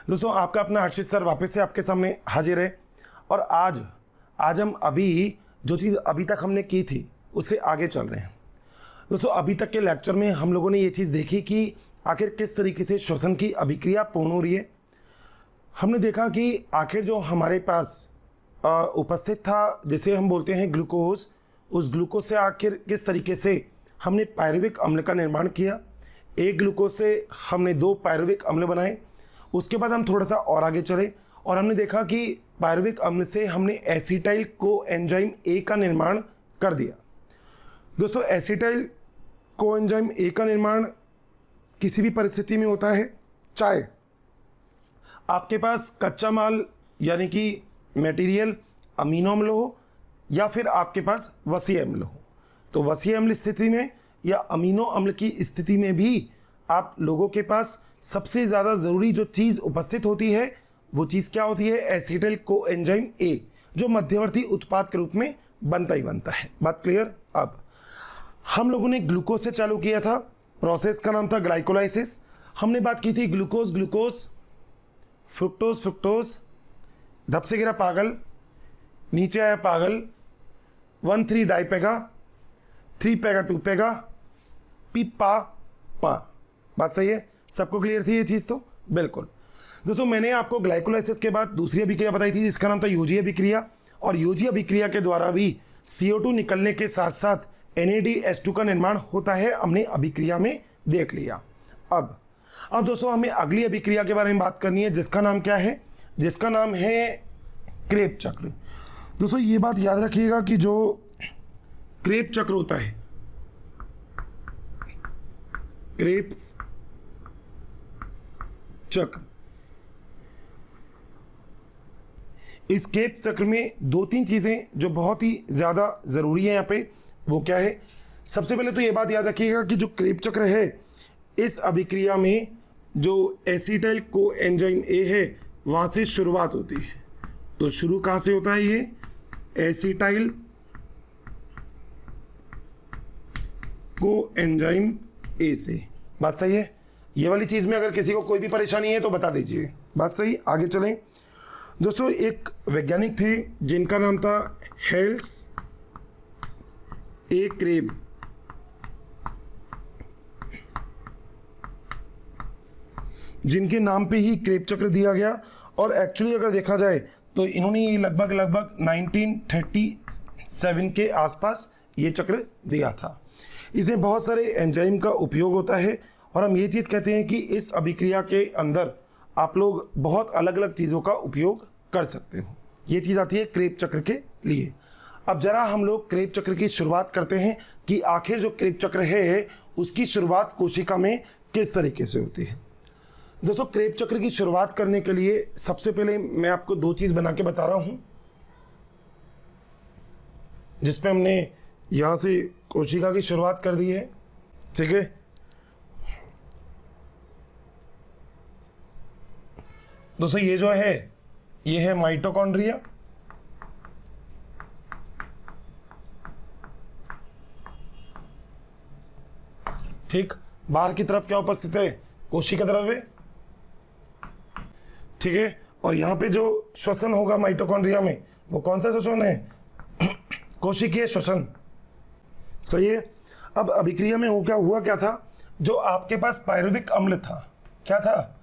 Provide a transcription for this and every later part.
दोस्तों आपका अपना हर्षित सर वापस से आपके सामने हाजिर है। और आज हम अभी जो चीज़ अभी तक हमने की थी उससे आगे चल रहे हैं। दोस्तों अभी तक के लेक्चर में हम लोगों ने ये चीज़ देखी कि आखिर किस तरीके से श्वसन की अभिक्रिया पूर्ण हो रही है। हमने देखा कि आखिर जो हमारे पास उपस्थित था, जिसे हम बोलते हैं ग्लूकोज, उस ग्लूकोज से आखिर किस तरीके से हमने पायरुविक अम्ल का निर्माण किया। एक ग्लूकोज से हमने 2 पायरुविक अम्ल बनाए। उसके बाद हम थोड़ा सा और आगे चले और हमने देखा कि पायरुविक अम्ल से हमने एसिटाइल कोएंजाइम ए का निर्माण कर दिया। दोस्तों एसिटाइल कोएंजाइम ए का निर्माण किसी भी परिस्थिति में होता है, चाहे आपके पास कच्चा माल यानी कि मटेरियल अमीनो अम्ल हो या फिर आपके पास वसीय अम्ल हो। तो वसीय अम्ल स्थिति में या अमीनो अम्ल की स्थिति में भी आप लोगों के पास सबसे ज़्यादा ज़रूरी जो चीज़ उपस्थित होती है वो चीज़ क्या होती है? एसिटाइल कोएंजाइम ए, जो मध्यवर्ती उत्पाद के रूप में बनता ही बनता है। बात क्लियर? अब हम लोगों ने ग्लूकोज से चालू किया था, प्रोसेस का नाम था ग्लाइकोलाइसिस। हमने बात की थी ग्लूकोज ग्लूकोज, फ्रुक्टोज फ्रुक्टोज, धप से गिरा पागल, नीचे आया पागल, 1,3 डाइपेगा, 3 पेगा 2 पेगा, पी पा पा। बात सही है? सबको क्लियर थी ये चीज़? तो बिल्कुल। दोस्तों मैंने आपको ग्लाइकोलाइसिस के बाद दूसरी अभिक्रिया बताई थी जिसका नाम था यूजी अभिक्रिया, और यूजी अभिक्रिया के द्वारा भी CO2 निकलने के साथ साथ NADH2 का निर्माण होता है, हमने अभिक्रिया में देख लिया। अब दोस्तों हमें अगली अभिक्रिया के बारे में बात करनी है जिसका नाम क्या है? जिसका नाम है क्रेब चक्र। दोस्तों ये बात याद रखिएगा कि जो क्रेब चक्र होता है, क्रेब्स चक्र, इस क्रेब्स चक्र में 2-3 चीज़ें जो बहुत ही ज़्यादा ज़रूरी है यहाँ पे, वो क्या है? सबसे पहले तो ये बात याद रखिएगा कि जो क्रेब चक्र है, इस अभिक्रिया में जो एसिटाइल कोएंजाइम ए है वहाँ से शुरुआत होती है। तो शुरू कहाँ से होता है? ये एसिटाइल कोएंजाइम ए से। बात सही है? ये वाली चीज़ में अगर किसी को कोई भी परेशानी है तो बता दीजिए। बात सही? आगे चलें। दोस्तों एक वैज्ञानिक थे जिनका नाम था हेल्स ए क्रेब। जिनके नाम पे ही क्रेब चक्र दिया गया, और एक्चुअली अगर देखा जाए तो इन्होंने ये लगभग 1937 के आसपास ये चक्र दिया था। इसमें बहुत सारे एंजाइम का उपयोग होता है और हम ये चीज़ कहते हैं कि इस अभिक्रिया के अंदर आप लोग बहुत अलग अलग चीज़ों का उपयोग कर सकते हो। ये चीज़ आती है क्रेब चक्र के लिए। अब जरा हम लोग क्रेब चक्र की शुरुआत करते हैं कि आखिर जो क्रेब चक्र है उसकी शुरुआत कोशिका में किस तरीके से होती है। दोस्तों क्रेब चक्र की शुरुआत करने के लिए सबसे पहले मैं आपको 2 चीज़ बना के बता रहा हूँ, जिसपे हमने यहाँ से कोशिका की शुरुआत कर दी है। ठीक है, दोस्तों ये जो है ये है माइटोकॉन्ड्रिया। ठीक, बाहर की तरफ क्या उपस्थित है? कोशिका द्रव्य। ठीक है, और यहाँ पे जो श्वसन होगा माइटोकॉन्ड्रिया में वो कौन सा श्वसन है? कोशिकीय श्वसन। सही है। अब अभिक्रिया में हुआ क्या था? जो आपके पास पायरुविक अम्ल था, क्या था?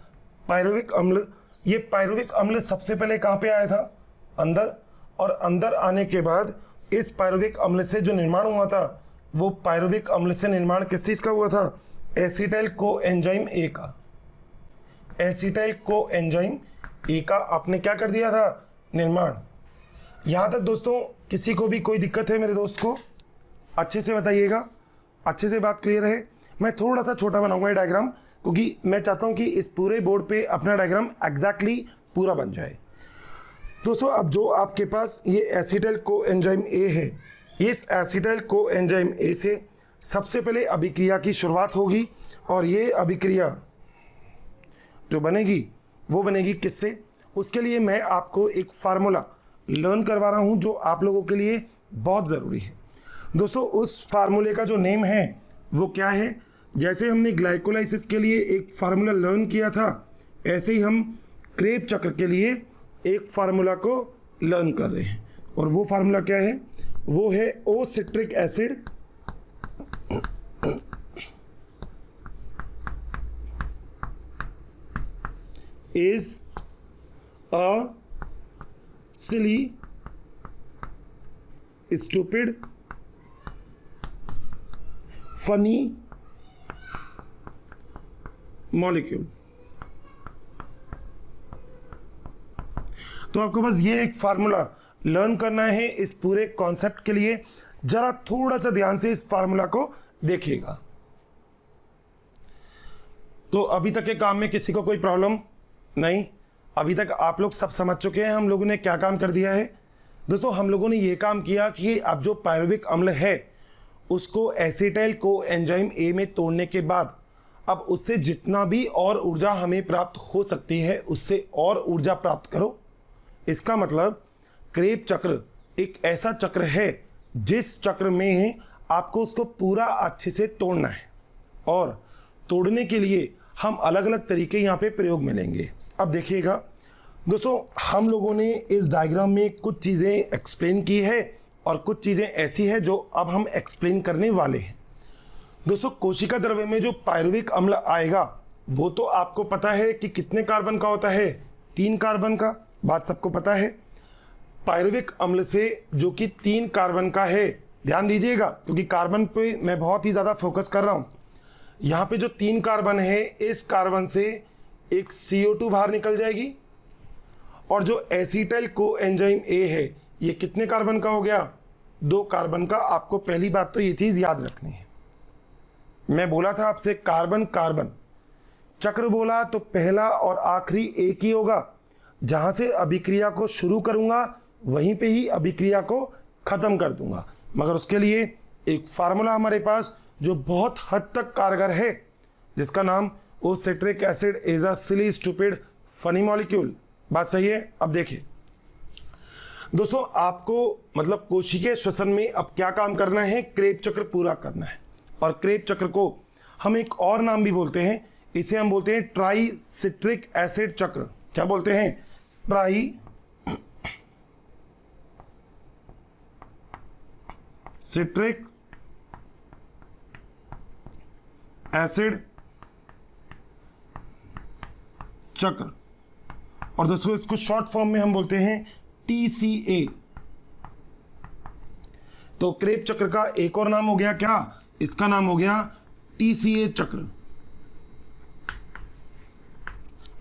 पायरुविक अम्ल। ये पायरुविक अम्ल सबसे पहले कहाँ पे आया था? अंदर। और अंदर आने के बाद इस पायरुविक अम्ल से जो निर्माण हुआ था वो पायरुविक अम्ल से निर्माण किस चीज़ का हुआ था? एसिटाइल कोएंजाइम ए का। एसिटाइल कोएंजाइम ए का आपने क्या कर दिया था? निर्माण। यहाँ तक दोस्तों किसी को भी कोई दिक्कत है? मेरे दोस्त को अच्छे से बताइएगा, अच्छे से बात क्लियर है। मैं थोड़ा सा छोटा बनाऊंगा ये डायग्राम, क्योंकि मैं चाहता हूं कि इस पूरे बोर्ड पे अपना डायग्राम एग्जैक्टली पूरा बन जाए। दोस्तों अब जो आपके पास ये एसिटाइल कोएंजाइम ए है, इस एसिटाइल कोएंजाइम ए से सबसे पहले अभिक्रिया की शुरुआत होगी, और ये अभिक्रिया जो बनेगी वो बनेगी किससे? उसके लिए मैं आपको एक फार्मूला लर्न करवा रहा हूं जो आप लोगों के लिए बहुत ज़रूरी है। दोस्तों उस फार्मूले का जो नेम है वो क्या है? जैसे हमने ग्लाइकोलाइसिस के लिए एक फार्मूला लर्न किया था, ऐसे ही हम क्रेब चक्र के लिए एक फार्मूला को लर्न कर रहे हैं। और वो फार्मूला क्या है? वो है O citric acid is a silly, stupid, funny molecule। तो आपको बस ये एक फार्मूला लर्न करना है इस पूरे कॉन्सेप्ट के लिए। जरा थोड़ा सा ध्यान से इस फार्मूला को देखिएगा। तो अभी तक के काम में किसी को कोई प्रॉब्लम नहीं? अभी तक आप लोग सब समझ चुके हैं हम लोगों ने क्या काम कर दिया है। दोस्तों हम लोगों ने ये काम किया कि अब जो पायरुविक अम्ल है उसको एसिटाइल को एंजाइम ए में तोड़ने के बाद अब उससे जितना भी और ऊर्जा हमें प्राप्त हो सकती है उससे और ऊर्जा प्राप्त करो। इसका मतलब क्रेब चक्र एक ऐसा चक्र है जिस चक्र में आपको उसको पूरा अच्छे से तोड़ना है, और तोड़ने के लिए हम अलग अलग तरीके यहाँ पे प्रयोग में लेंगे। अब देखिएगा दोस्तों, हम लोगों ने इस डायग्राम में कुछ चीज़ें एक्सप्लेन की है और कुछ चीज़ें ऐसी है जो अब हम एक्सप्लेन करने वाले हैं। दोस्तों कोशिका द्रव्य में जो पायरुविक अम्ल आएगा वो तो आपको पता है कि कितने कार्बन का होता है? 3 कार्बन का, बात सबको पता है। पायरुविक अम्ल से जो कि 3 कार्बन का है, ध्यान दीजिएगा क्योंकि कार्बन पे मैं बहुत ही ज़्यादा फोकस कर रहा हूँ। यहाँ पे जो 3 कार्बन है, इस कार्बन से एक CO2 बाहर निकल जाएगी, और जो एसिटाइल को एंजाइम ए है ये कितने कार्बन का हो गया? 2 कार्बन का। आपको पहली बात तो ये चीज़ याद रखनी है। मैं बोला था आपसे कार्बन कार्बन चक्र बोला तो पहला और आखिरी एक ही होगा। जहाँ से अभिक्रिया को शुरू करूँगा वहीं पे ही अभिक्रिया को ख़त्म कर दूंगा। मगर उसके लिए एक फार्मूला हमारे पास जो बहुत हद तक कारगर है, जिसका नाम O citric acid is a silly stupid funny molecule. बात सही है? अब देखिए दोस्तों, आपको मतलब कोशिकीय श्वसन में अब क्या काम करना है? क्रेब चक्र पूरा करना है। और क्रेब चक्र को हम एक और नाम भी बोलते हैं, इसे हम बोलते हैं ट्राई सिट्रिक एसिड चक्र। क्या बोलते हैं? ट्राई सिट्रिक एसिड चक्र। और दोस्तों इसको शॉर्ट फॉर्म में हम बोलते हैं TCA। तो क्रेब चक्र का एक और नाम हो गया क्या? इसका नाम हो गया TCA चक्र।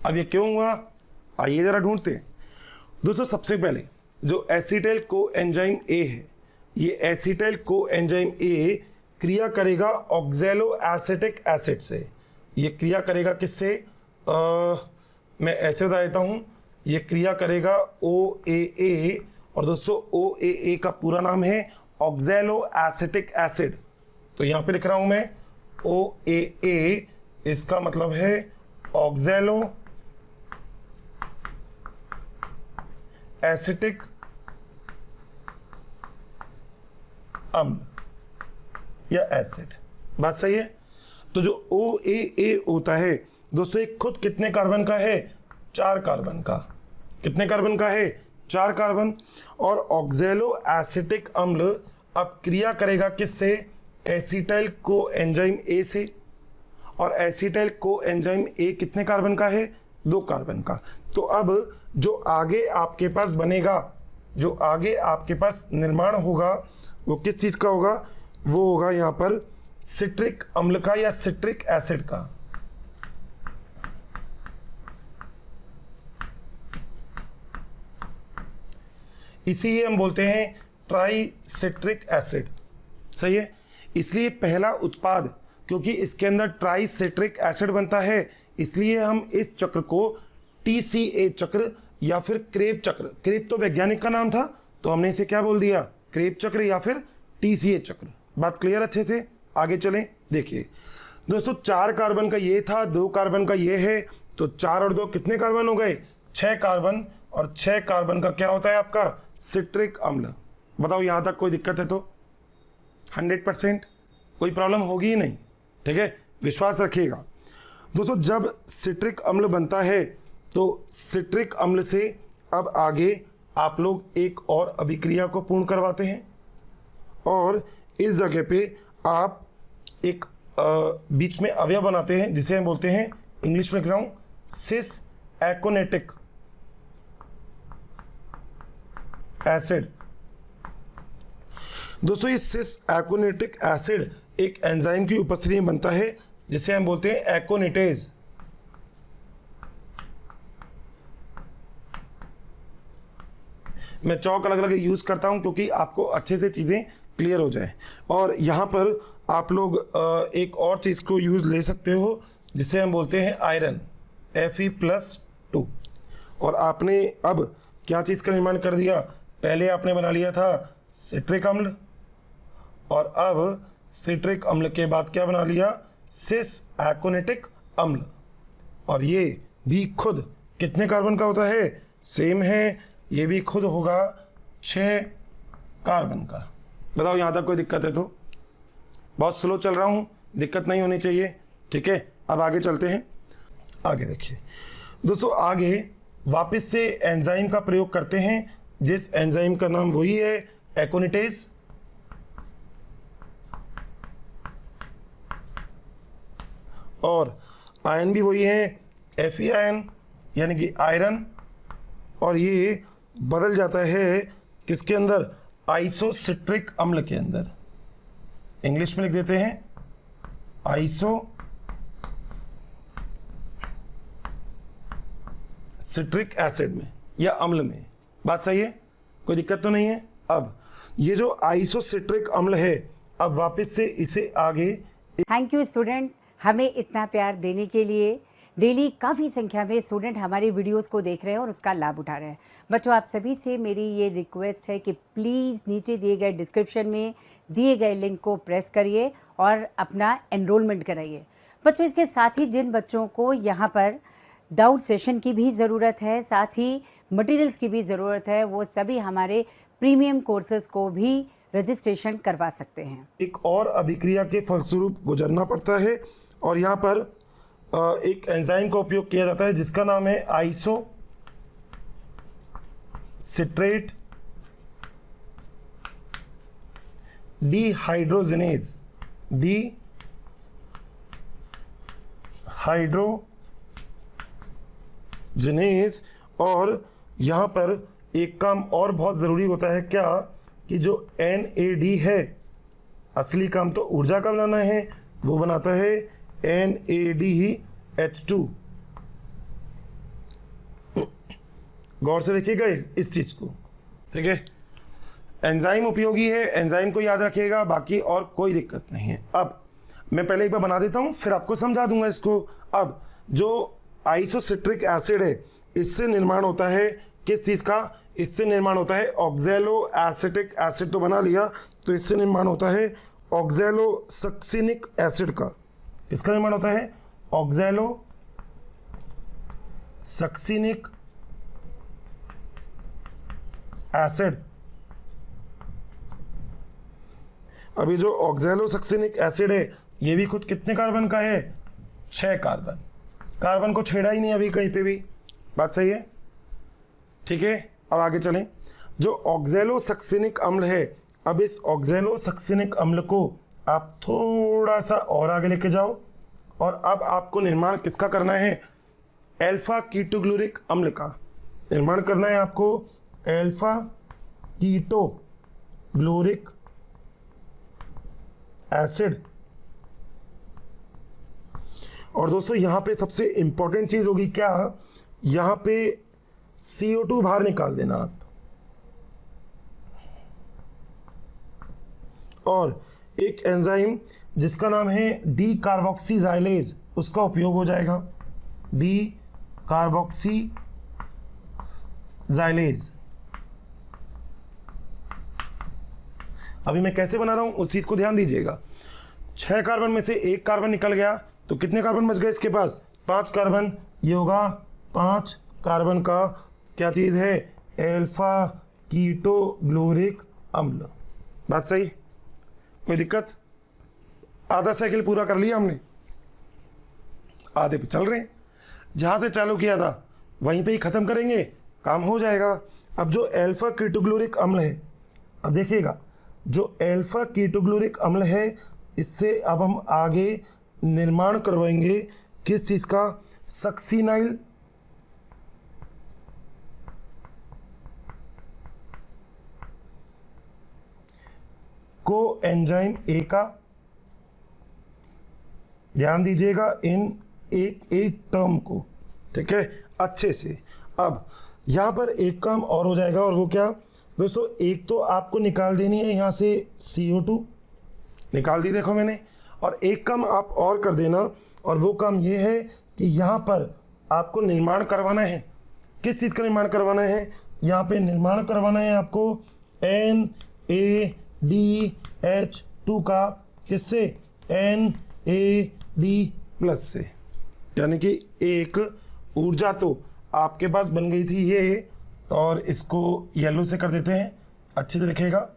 अब ये क्यों हुआ? आइए जरा ढूंढते हैं। दोस्तों सबसे पहले जो एसिटाइल को एंजाइम ए है, ये एसिटाइल को एंजाइम ए क्रिया करेगा ऑक्सैलो एसिटिक एसिड से। ये क्रिया करेगा किससे? मैं ऐसे बता देता हूँ, ये क्रिया करेगा OAA। और दोस्तों OAA का पूरा नाम है ऑक्सैलो एसिटिक एसिड। तो यहाँ पे लिख रहा हूँ मैं OAA, इसका मतलब है ऑक्सैलो एसिटिक अम्ल या एसिड। बात सही है? तो जो OAA होता है दोस्तों, एक खुद कितने कार्बन का है? 4 कार्बन का। कितने कार्बन का है? 4 कार्बन। और ऑक्सैलो एसिटिक अम्ल अब क्रिया करेगा किससे? एसिटाइल को एंजाइम ए से। और एसिटाइल को एंजाइम ए कितने कार्बन का है? 2 कार्बन का। तो अब जो आगे आपके पास बनेगा, जो आगे आपके पास निर्माण होगा, वो किस चीज़ का होगा? वो होगा यहाँ पर सिट्रिक अम्ल का या सिट्रिक एसिड का। इसी हम बोलते हैं ट्राई सिट्रिक एसिड। सही है? इसलिए पहला उत्पाद, क्योंकि इसके अंदर ट्राई सिट्रिक एसिड बनता है, इसलिए हम इस चक्र को TCA चक्र या फिर क्रेब चक्र, क्रेब तो वैज्ञानिक का नाम था तो हमने इसे क्या बोल दिया? क्रेब चक्र या फिर TCA चक्र। बात क्लियर? अच्छे से आगे चलें। देखिए दोस्तों, 4 कार्बन का ये था, 2 कार्बन का ये है, तो 4 और 2 कितने कार्बन हो गए? 6 कार्बन। और 6 कार्बन का क्या होता है आपका? सिट्रिक अम्ल। बताओ यहाँ तक कोई दिक्कत है तो? 100%, कोई प्रॉब्लम होगी ही नहीं, ठीक है, विश्वास रखिएगा। दोस्तों जब सिट्रिक अम्ल बनता है तो सिट्रिक अम्ल से अब आगे आप लोग एक और अभिक्रिया को पूर्ण करवाते हैं और इस जगह पे आप एक बीच में अवयव बनाते हैं जिसे हम बोलते हैं, इंग्लिश में लिख रहा हूं, सिस एकोनेटिक एसिड। दोस्तों ये सिस एकोनेटिक एसिड एक एंजाइम की उपस्थिति में बनता है जिसे हम बोलते हैं एकोनिटेज। मैं चौक अलग अलग यूज करता हूं क्योंकि आपको अच्छे से चीजें क्लियर हो जाए। और यहाँ पर आप लोग एक और चीज़ को यूज़ ले सकते हो जिसे हम बोलते हैं आयरन, Fe+2। और आपने अब क्या चीज़ का निर्माण कर दिया, पहले आपने बना लिया था सिट्रिक अम्ल और अब सिट्रिक अम्ल के बाद क्या बना लिया, सिस एकोनेटिक अम्ल। और ये भी खुद कितने कार्बन का होता है, सेम है, ये भी खुद होगा 6 कार्बन का। बताओ यहाँ तक कोई दिक्कत है तो? बहुत स्लो चल रहा हूँ, दिक्कत नहीं होनी चाहिए, ठीक है। अब आगे चलते हैं। आगे देखिए दोस्तों, आगे वापस से एंजाइम का प्रयोग करते हैं जिस एंजाइम का नाम वही है एकोनिटेज। और आयन भी वही है Fe आयन यानी कि आयरन। और ये बदल जाता है किसके अंदर, आइसोसिट्रिक अम्ल के अंदर। इंग्लिश में लिख देते हैं आइसोसिट्रिक एसिड में या अम्ल में। बात सही है, कोई दिक्कत तो नहीं है। अब ये जो आइसोसिट्रिक अम्ल है, अब वापस से इसे आगे। थैंक यू स्टूडेंट, हमें इतना प्यार देने के लिए। डेली काफ़ी संख्या में स्टूडेंट हमारी वीडियोस को देख रहे हैं और उसका लाभ उठा रहे हैं। बच्चों आप सभी से मेरी ये रिक्वेस्ट है कि प्लीज़ नीचे दिए गए डिस्क्रिप्शन में दिए गए लिंक को प्रेस करिए और अपना एनरोलमेंट कराइए। बच्चों इसके साथ ही जिन बच्चों को यहाँ पर डाउट सेशन की भी ज़रूरत है, साथ ही मटेरियल्स की भी ज़रूरत है, वो सभी हमारे प्रीमियम कोर्सेज़ को भी रजिस्ट्रेशन करवा सकते हैं। एक और अभिक्रिया के फलस्वरूप गुजरना पड़ता है और यहाँ पर एक एंजाइम का उपयोग किया जाता है जिसका नाम है आइसोसिट्रेट डिहाइड्रोजिनेज। और यहाँ पर एक काम और बहुत ज़रूरी होता है, क्या कि जो NAD है, असली काम तो ऊर्जा का बनाना है, वो बनाता है NADH2। गौर से देखिएगा इस चीज को, ठीक है। एंजाइम उपयोगी है, एंजाइम को याद रखिएगा, बाकी और कोई दिक्कत नहीं है। अब मैं पहले एक बार बना देता हूं, फिर आपको समझा दूंगा इसको। अब जो आइसोसिट्रिक एसिड है, इससे निर्माण होता है किस चीज का, इससे निर्माण होता है ऑक्सैलो एसिटिक एसिड। तो बना लिया, तो इससे निर्माण होता है ऑक्सैलो सक्सिनिक एसिड का। किसका निर्माण होता है, ऑक्सैलो सक्सिनिक एसिड। अभी जो ऑक्सैलो सक्सिनिक एसिड है, ये भी खुद कितने कार्बन का है, 6 कार्बन। कार्बन को छेड़ा ही नहीं अभी कहीं पे भी, बात सही है, ठीक है। अब आगे चलें। जो ऑक्सैलो सक्सिनिक अम्ल है, अब इस ऑक्सैलो सक्सिनिक अम्ल को आप थोड़ा सा और आगे लेके जाओ और अब आपको निर्माण किसका करना है, अल्फा कीटोग्लोरिक अम्ल का निर्माण करना है आपको, अल्फा कीटोग्लोरिक एसिड। और दोस्तों यहाँ पे सबसे इंपॉर्टेंट चीज होगी क्या, यहाँ पे CO2 बाहर निकाल देना आप, और एक एंजाइम जिसका नाम है डी कार्बोक्सीजाइलेज, उसका उपयोग हो जाएगा, डी कार्बोक्सीजाइलेज। अभी मैं कैसे बना रहा हूं उस चीज को ध्यान दीजिएगा। 6 कार्बन में से 1 कार्बन निकल गया तो कितने कार्बन बच गए इसके पास, 5 कार्बन। ये होगा 5 कार्बन का क्या चीज है, अल्फा कीटोग्लोरिक अम्ल। बात सही, कोई दिक्कत? आधा साइकिल पूरा कर लिया हमने, आधे पे चल रहे हैं। जहाँ से चालू किया था वहीं पे ही ख़त्म करेंगे, काम हो जाएगा। अब जो अल्फा कीटोग्लोरिक अम्ल है, अब देखिएगा, जो अल्फा कीटोग्लोरिक अम्ल है इससे अब हम आगे निर्माण करवाएंगे किस चीज़ का? सक्सिनाइल को एंजाइम ए का। ध्यान दीजिएगा इन एक एक टर्म को, ठीक है, अच्छे से। अब यहाँ पर एक काम और हो जाएगा, और वो क्या दोस्तों? एक तो आपको निकाल देनी है यहाँ से CO2, निकाल दी देखो मैंने, और एक काम आप और कर देना, और वो काम ये है कि यहाँ पर आपको निर्माण करवाना है। किस चीज़ का निर्माण करवाना है? यहाँ पे निर्माण करवाना है आपको NaDH2 का। किससे? NAD+ से। यानी कि एक ऊर्जा तो आपके पास बन गई थी ये, और इसको येलो से कर देते हैं, अच्छे से दिखेगा।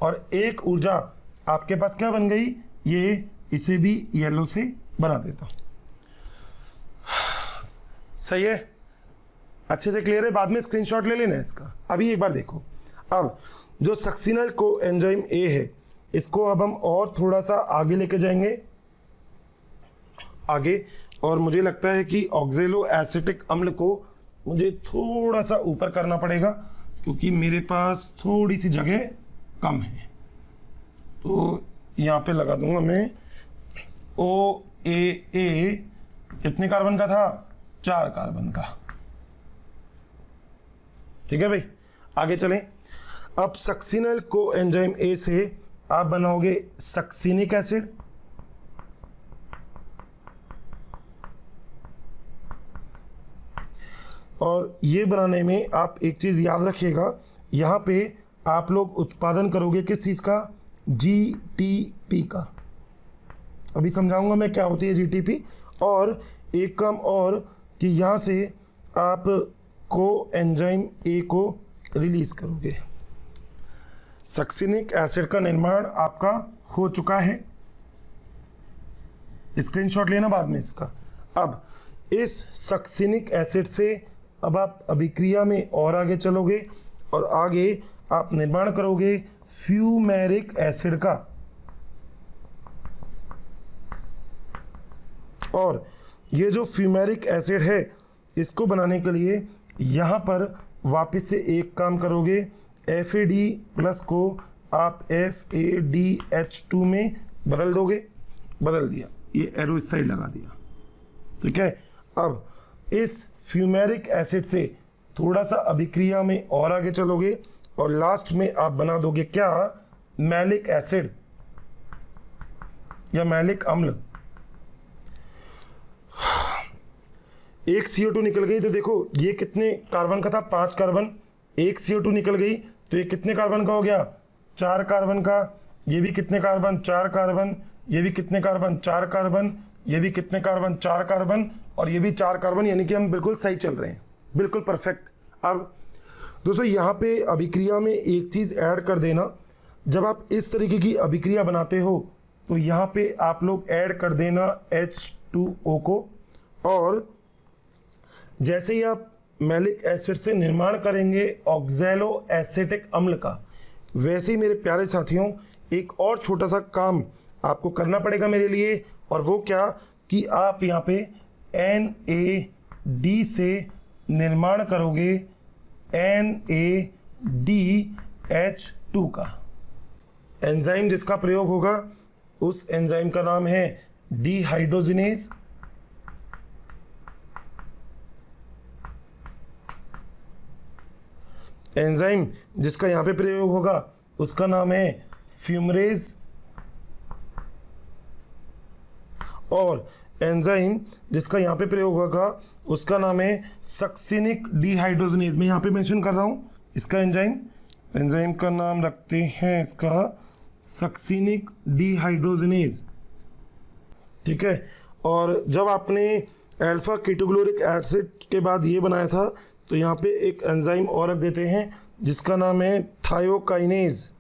और एक ऊर्जा आपके पास क्या बन गई? ये, इसे भी येलो से बना देता हूँ। सही है, अच्छे से क्लियर है? बाद में स्क्रीनशॉट ले लेना इसका। अभी एक बार देखो, अब जो सक्सिनाइल को एंजाइम ए है, इसको अब हम और थोड़ा सा आगे लेके जाएंगे, आगे। और मुझे लगता है कि ऑक्जेलो एसिटिक अम्ल को मुझे थोड़ा सा ऊपर करना पड़ेगा, क्योंकि मेरे पास थोड़ी सी जगह कम है। तो यहाँ पे लगा दूंगा मैं OAA, कितने कार्बन का था? 4 कार्बन का। ठीक है भाई, आगे चलें। अब सक्सिनाइल को एंजाइम ए से आप बनाओगे सक्सिनिक एसिड, और ये बनाने में आप एक चीज़ याद रखिएगा, यहाँ पे आप लोग उत्पादन करोगे किस चीज़ का? GTP का। अभी समझाऊंगा मैं क्या होती है GTP। और एक काम और कि यहाँ से आप को एंजाइम ए को रिलीज करोगे। सक्सिनिक एसिड का निर्माण आपका हो चुका है, स्क्रीनशॉट लेना बाद में इसका। अब इस सक्सिनिक एसिड से अब आप अभिक्रिया में और आगे चलोगे, और आगे आप निर्माण करोगे फ्यूमेरिक एसिड का। और ये जो फ्यूमेरिक एसिड है, इसको बनाने के लिए यहाँ पर वापस से एक काम करोगे, FAD+ को आप FADH2 में बदल दोगे। बदल दिया, ये एरो इस साइड लगा दिया, ठीक है। अब इस फ्यूमेरिक एसिड से थोड़ा सा अभिक्रिया में और आगे चलोगे, और लास्ट में आप बना दोगे क्या? मैलिक एसिड या मैलिक अम्ल। एक CO2 निकल गई, तो देखो ये कितने कार्बन का था? 5 कार्बन। एक CO2 निकल गई तो ये कितने कार्बन का हो गया? 4 कार्बन का। ये भी कितने कार्बन? 4 कार्बन। ये भी कितने कार्बन? 4 कार्बन। ये भी कितने कार्बन? 4 कार्बन। और ये भी 4 कार्बन। यानी कि हम बिल्कुल सही चल रहे हैं, बिल्कुल परफेक्ट। अब दोस्तों यहाँ पे अभिक्रिया में एक चीज़ ऐड कर देना, जब आप इस तरीके की अभिक्रिया बनाते हो तो यहाँ पे आप लोग ऐड कर देना H2O को। और जैसे ही आप मैलिक एसिड से निर्माण करेंगे ऑक्जेलो एसिटिक अम्ल का, वैसे ही मेरे प्यारे साथियों एक और छोटा सा काम आपको करना पड़ेगा मेरे लिए। और वो क्या कि आप यहाँ पे NaD से निर्माण करोगे NaDH2 का। एंजाइम जिसका प्रयोग होगा उस एंजाइम का नाम है डिहाइड्रोजिनेज। एंजाइम जिसका यहाँ पे प्रयोग होगा उसका नाम है फ्यूमरेज। और एंजाइम जिसका यहाँ पे प्रयोग होगा उसका नाम है सक्सिनिक डिहाइड्रोजिनेज। मैं यहाँ पे मेंशन कर रहा हूँ इसका एंजाइम का नाम रखते हैं इसका सक्सिनिक डिहाइड्रोजिनेज, ठीक है। और जब आपने अल्फा कीटोग्लोरिक एसिड के बाद ये बनाया था तो यहाँ पे एक एंजाइम और रख देते हैं जिसका नाम है थायोकाइनेज।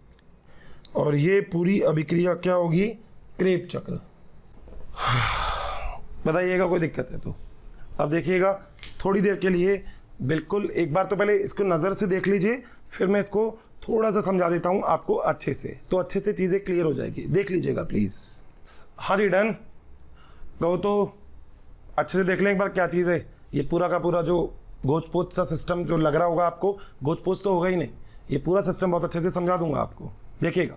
और ये पूरी अभिक्रिया क्या होगी, क्रेब चक्र। बताइएगा कोई दिक्कत है तो। अब देखिएगा थोड़ी देर के लिए बिल्कुल एक बार तो पहले इसको नज़र से देख लीजिए, फिर मैं इसको थोड़ा सा समझा देता हूँ आपको अच्छे से, तो अच्छे से चीज़ें क्लियर हो जाएगी। देख लीजिएगा प्लीज़। हाँ जी डन, कहो तो अच्छे से देख लें एक बार क्या चीज़ है। ये पूरा का पूरा जो गोच पोच सा सिस्टम जो लग रहा होगा आपको, गोच पोच तो होगा ही नहीं, ये पूरा सिस्टम बहुत अच्छे से समझा दूंगा आपको। देखिएगा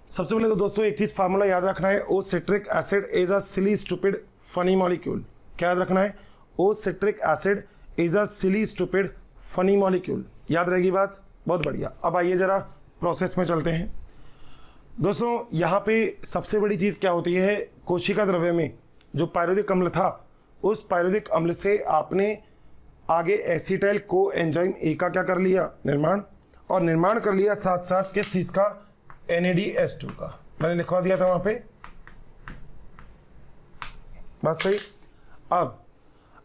सबसे पहले तो दोस्तों एक चीज़ फार्मूला याद रखना है, O citric acid is a silly stupid funny molecule. क्या याद रखना है, O citric acid is a silly stupid funny molecule. याद रहेगी बात, बहुत बढ़िया। अब आइए ज़रा प्रोसेस में चलते हैं दोस्तों। यहाँ पे सबसे बड़ी चीज़ क्या होती है, कोशिका द्रव्य में जो पायरुविक अम्ल था, उस पायरुविक अम्ल से आपने आगे एसिटाइल को एंजाइम ए का क्या कर लिया, निर्माण, और निर्माण कर लिया साथ साथ किस चीज़ का, NADH2 का। मैंने लिखवा दिया था वहाँ पे, बस सही। अब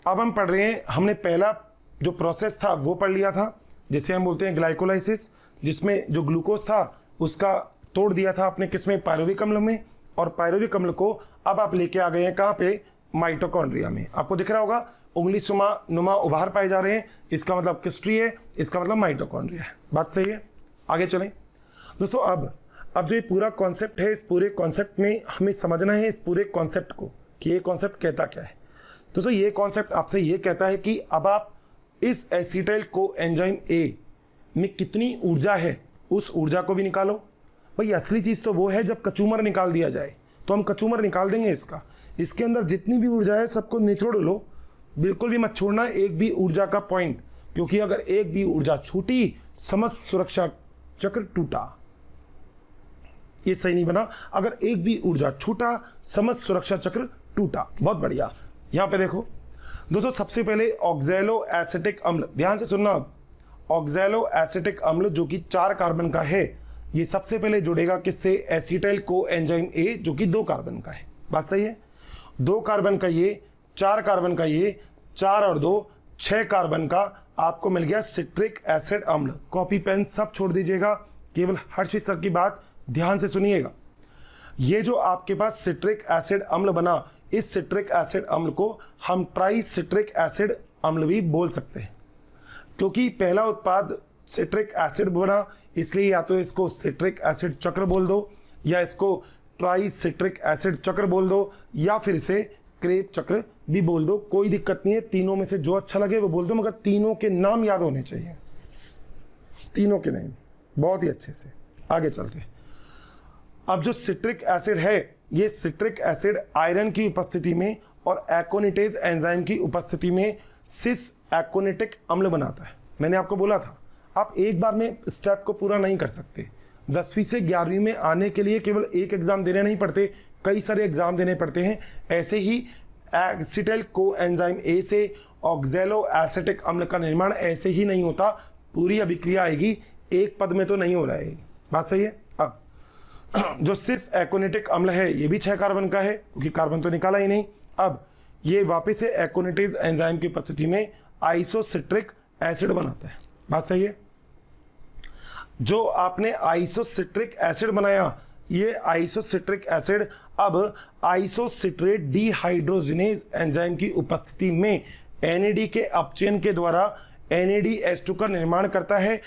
हम पढ़ रहे हैं, हमने पहला जो प्रोसेस था वो पढ़ लिया था, जिसे हम बोलते हैं ग्लाइकोलाइसिस, जिसमें जो ग्लूकोज था उसका तोड़ दिया था आपने किसमें, पायरुविक अम्ल में। और पायरुविक अम्ल को अब आप लेके आ गए हैं कहाँ पे, माइटोकॉन्ड्रिया में। आपको दिख रहा होगा उंगली नुमा उभार पाए जा रहे हैं, इसका मतलब किस्ट्री है, इसका मतलब माइटोकॉन्ड्रिया है। बात सही है, आगे चलें दोस्तों। अब जो ये पूरा कॉन्सेप्ट है, इस पूरे कॉन्सेप्ट में हमें समझना है इस पूरे कॉन्सेप्ट को कि ये कॉन्सेप्ट कहता क्या है। दोस्तों ये कॉन्सेप्ट आपसे ये कहता है कि अब आप इस एसिटाइल को एंजाइम ए में कितनी ऊर्जा है, उस ऊर्जा को भी निकालो। भाई असली चीज़ तो वो है जब कचूमर निकाल दिया जाए, तो हम कचूमर निकाल देंगे इसका। इसके अंदर जितनी भी ऊर्जा है सबको निचोड़ लो, बिल्कुल भी मत छोड़ना एक भी ऊर्जा का पॉइंट, क्योंकि अगर एक भी ऊर्जा छूटी समस्त सुरक्षा चक्र टूटा। ये सही नहीं बना, अगर एक भी ऊर्जा छूटा समस्त सुरक्षा चक्र टूटा। बहुत बढ़िया। यहाँ पे देखो दोस्तों, सबसे पहले ऑक्सैलो एसिटिक अम्ल, ध्यान से सुनना। अब ऑक्सैलो एसिटिक अम्ल जो कि 4 कार्बन का है, ये सबसे पहले जुड़ेगा किससे, एसिटाइल को एंजाइम ए जो कि 2 कार्बन का है। बात सही है, 2 कार्बन का ये, 4 कार्बन का ये, 4 और 2 6 कार्बन का आपको मिल गया सिट्रिक एसिड अम्ल। कॉपी पेन सब छोड़ दीजिएगा, केवल हर्षित सर की बात ध्यान से सुनिएगा। ये जो आपके पास सिट्रिक एसिड अम्ल बना, इस सिट्रिक एसिड अम्ल को हम ट्राई सिट्रिक एसिड अम्ल भी बोल सकते हैं, क्योंकि पहला उत्पाद सिट्रिक एसिड बना, इसलिए या तो इसको सिट्रिक एसिड चक्र बोल दो, या इसको ट्राई सिट्रिक एसिड चक्र बोल दो, या फिर इसे क्रेब चक्र भी बोल दो। कोई दिक्कत नहीं है, तीनों में से जो अच्छा लगे वो बोल दो, मगर तीनों के नाम याद होने चाहिए, तीनों के नाम बहुत ही अच्छे से। आगे चलते हैं। अब जो सिट्रिक एसिड है, ये सिट्रिक एसिड आयरन की उपस्थिति में और एकोनिटेज एंजाइम की उपस्थिति में सिस एकोनिटिक अम्ल बनाता है। मैंने आपको बोला था आप एक बार में स्टेप को पूरा नहीं कर सकते। 10वीं से 11वीं में आने के लिए केवल एक एग्जाम देने नहीं पड़ते, कई सारे एग्जाम देने पड़ते हैं। ऐसे ही एसिटाइल को एंजाइम ए से ऑक्सैलो एसिटिक अम्ल का निर्माण ऐसे ही नहीं होता, पूरी अभिक्रिया आएगी, एक पद में तो नहीं हो रहा है। बात सही है। अब जो सिस एकोनिटिक अम्ल है ये भी 6 कार्बन का है, क्योंकि कार्बन तो निकाला ही नहीं। अब ये वापस से एकोनिटेज एंजाइम की उपस्थिति में आइसोसिट्रिक एसिड बनाता है। बात सही है। जो आपने आइसोसिट्रिक एसिड बनाया, ये आइसोसिट्रिक एसिड अब आइसोसिट्रेट डिहाइड्रोजिनेज एंजाइम की उपस्थिति में NAD के अपचयन के द्वारा NADH2 का निर्माण करता है।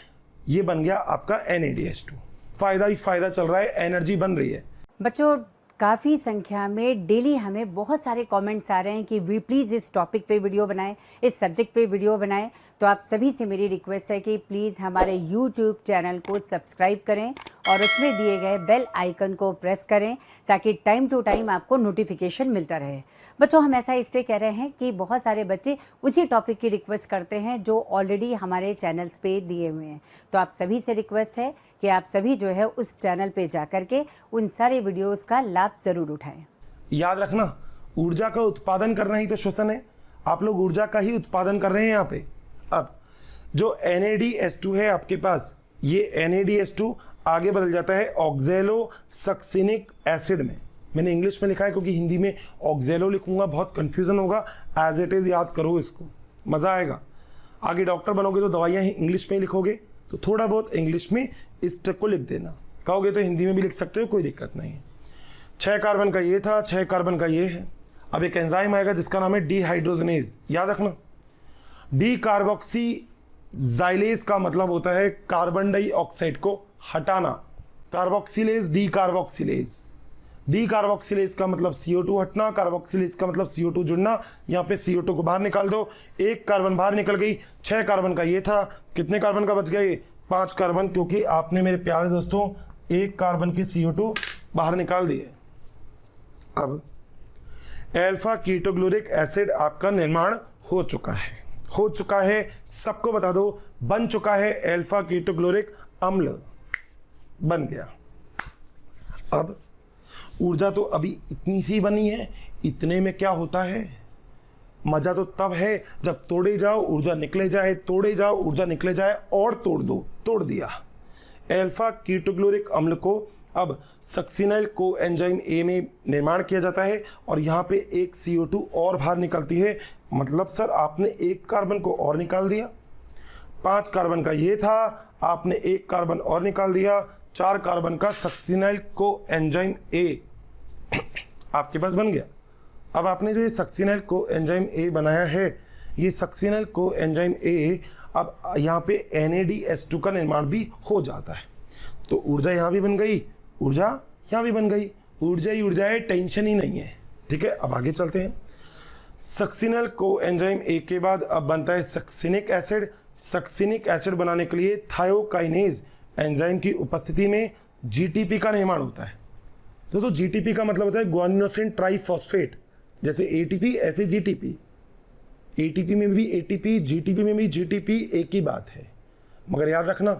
ये बन गया आपका NADH2। फायदा ही फायदा चल रहा है, एनर्जी बन रही है। बच्चों काफ़ी संख्या में डेली हमें बहुत सारे कमेंट्स आ रहे हैं कि वी प्लीज़ इस टॉपिक पे वीडियो बनाएं, इस सब्जेक्ट पे वीडियो बनाएं। तो आप सभी से मेरी रिक्वेस्ट है कि प्लीज़ हमारे यूट्यूब चैनल को सब्सक्राइब करें और उसमें दिए गए बेल आइकन को प्रेस करें, ताकि टाइम टू टाइम आपको नोटिफिकेशन मिलता रहे। बच्चों हम ऐसा इसलिए कह रहे हैं कि बहुत सारे बच्चे उसी टॉपिक की रिक्वेस्ट करते हैं जो ऑलरेडी हमारे चैनल्स पे दिए हुए हैं। तो आप सभी से रिक्वेस्ट है कि आप सभी जो है उस चैनल पे जा करके उन सारे वीडियोस का लाभ ज़रूर उठाएं। याद रखना, ऊर्जा का उत्पादन करना ही तो श्वसन है। आप लोग ऊर्जा का ही उत्पादन कर रहे हैं यहाँ पे। अब जो NADH2 है आपके पास, ये NADH2 आगे बदल जाता है ऑक्सैलो सक्सिनिक एसिड में। मैंने इंग्लिश में लिखा है क्योंकि हिंदी में ऑक्सैलो लिखूंगा बहुत कंफ्यूजन होगा। एज इट इज़ याद करो इसको, मज़ा आएगा। आगे डॉक्टर बनोगे तो दवाइयाँ इंग्लिश में ही लिखोगे, तो थोड़ा बहुत इंग्लिश में इस ट्रिक को लिख देना। कहोगे तो हिंदी में भी लिख सकते हो, कोई दिक्कत नहीं है। 6 कार्बन का ये था, 6 कार्बन का ये है। अब एक एंजाइम आएगा जिसका नाम है डीहाइड्रोजनेज, याद रखना। डी कार्बोक्सीजाइलेज का मतलब होता है कार्बन डाइऑक्साइड को हटाना। Carboxylase, D carboxylase. D carboxylase का मतलब CO2 हटना, कार्बोक्सिलेज का मतलब CO2 जुड़ना। यहाँ पे CO2 को बाहर निकाल दो, 1 कार्बन बाहर निकल गई। 6 कार्बन का ये था, कितने कार्बन का बच गए? 5 कार्बन, क्योंकि आपने मेरे प्यारे दोस्तों 1 कार्बन के CO2 बाहर निकाल दिए। अब अल्फा कीटोग्लोरिक एसिड आपका निर्माण हो चुका है, सबको बता दो, बन चुका है। अल्फा कीटोग्लोरिक अम्ल बन गया। अब ऊर्जा तो अभी इतनी सी बनी है, इतने में क्या होता है? मजा तो तब है जब तोड़े जाओ ऊर्जा निकले जाए, तोड़े जाओ ऊर्जा निकले जाए, और तोड़ दो। तोड़ दिया। अल्फा कीटोग्लोरिक अम्ल को अब सक्सिनाइल को एंजाइम ए में निर्माण किया जाता है, और यहाँ पे एक CO2 और बाहर निकलती है। मतलब सर आपने 1 कार्बन को और निकाल दिया। 5 कार्बन का ये था, आपने 1 कार्बन और निकाल दिया। 4 कार्बन का सक्सिनाइल को एंजाइम ए आपके पास बन गया। अब आपने जो ये सक्सिनाइल को एंजाइम ए बनाया है, ये सक्सिनाइल को एंजाइम ए अब यहाँ पे NADH2 का निर्माण भी हो जाता है। तो ऊर्जा यहाँ भी बन गई, ऊर्जा यहाँ भी बन गई। ऊर्जा ही ऊर्जा है, टेंशन ही नहीं है। ठीक है, अब आगे चलते हैं। सक्सिनाइल को एंजाइम ए के बाद अब बनता है सक्सिनिक एसिड। सक्सिनिक एसिड बनाने के लिए थायोकाइनेज एंजाइम की उपस्थिति में GTP का निर्माण होता है। तो GTP का मतलब होता है ग्वानिनोसिन ट्राइफॉस्फेट। जैसे ATP ऐसे GTP, ATP में भी ATP, GTP में भी GTP, एक ही बात है। मगर याद रखना,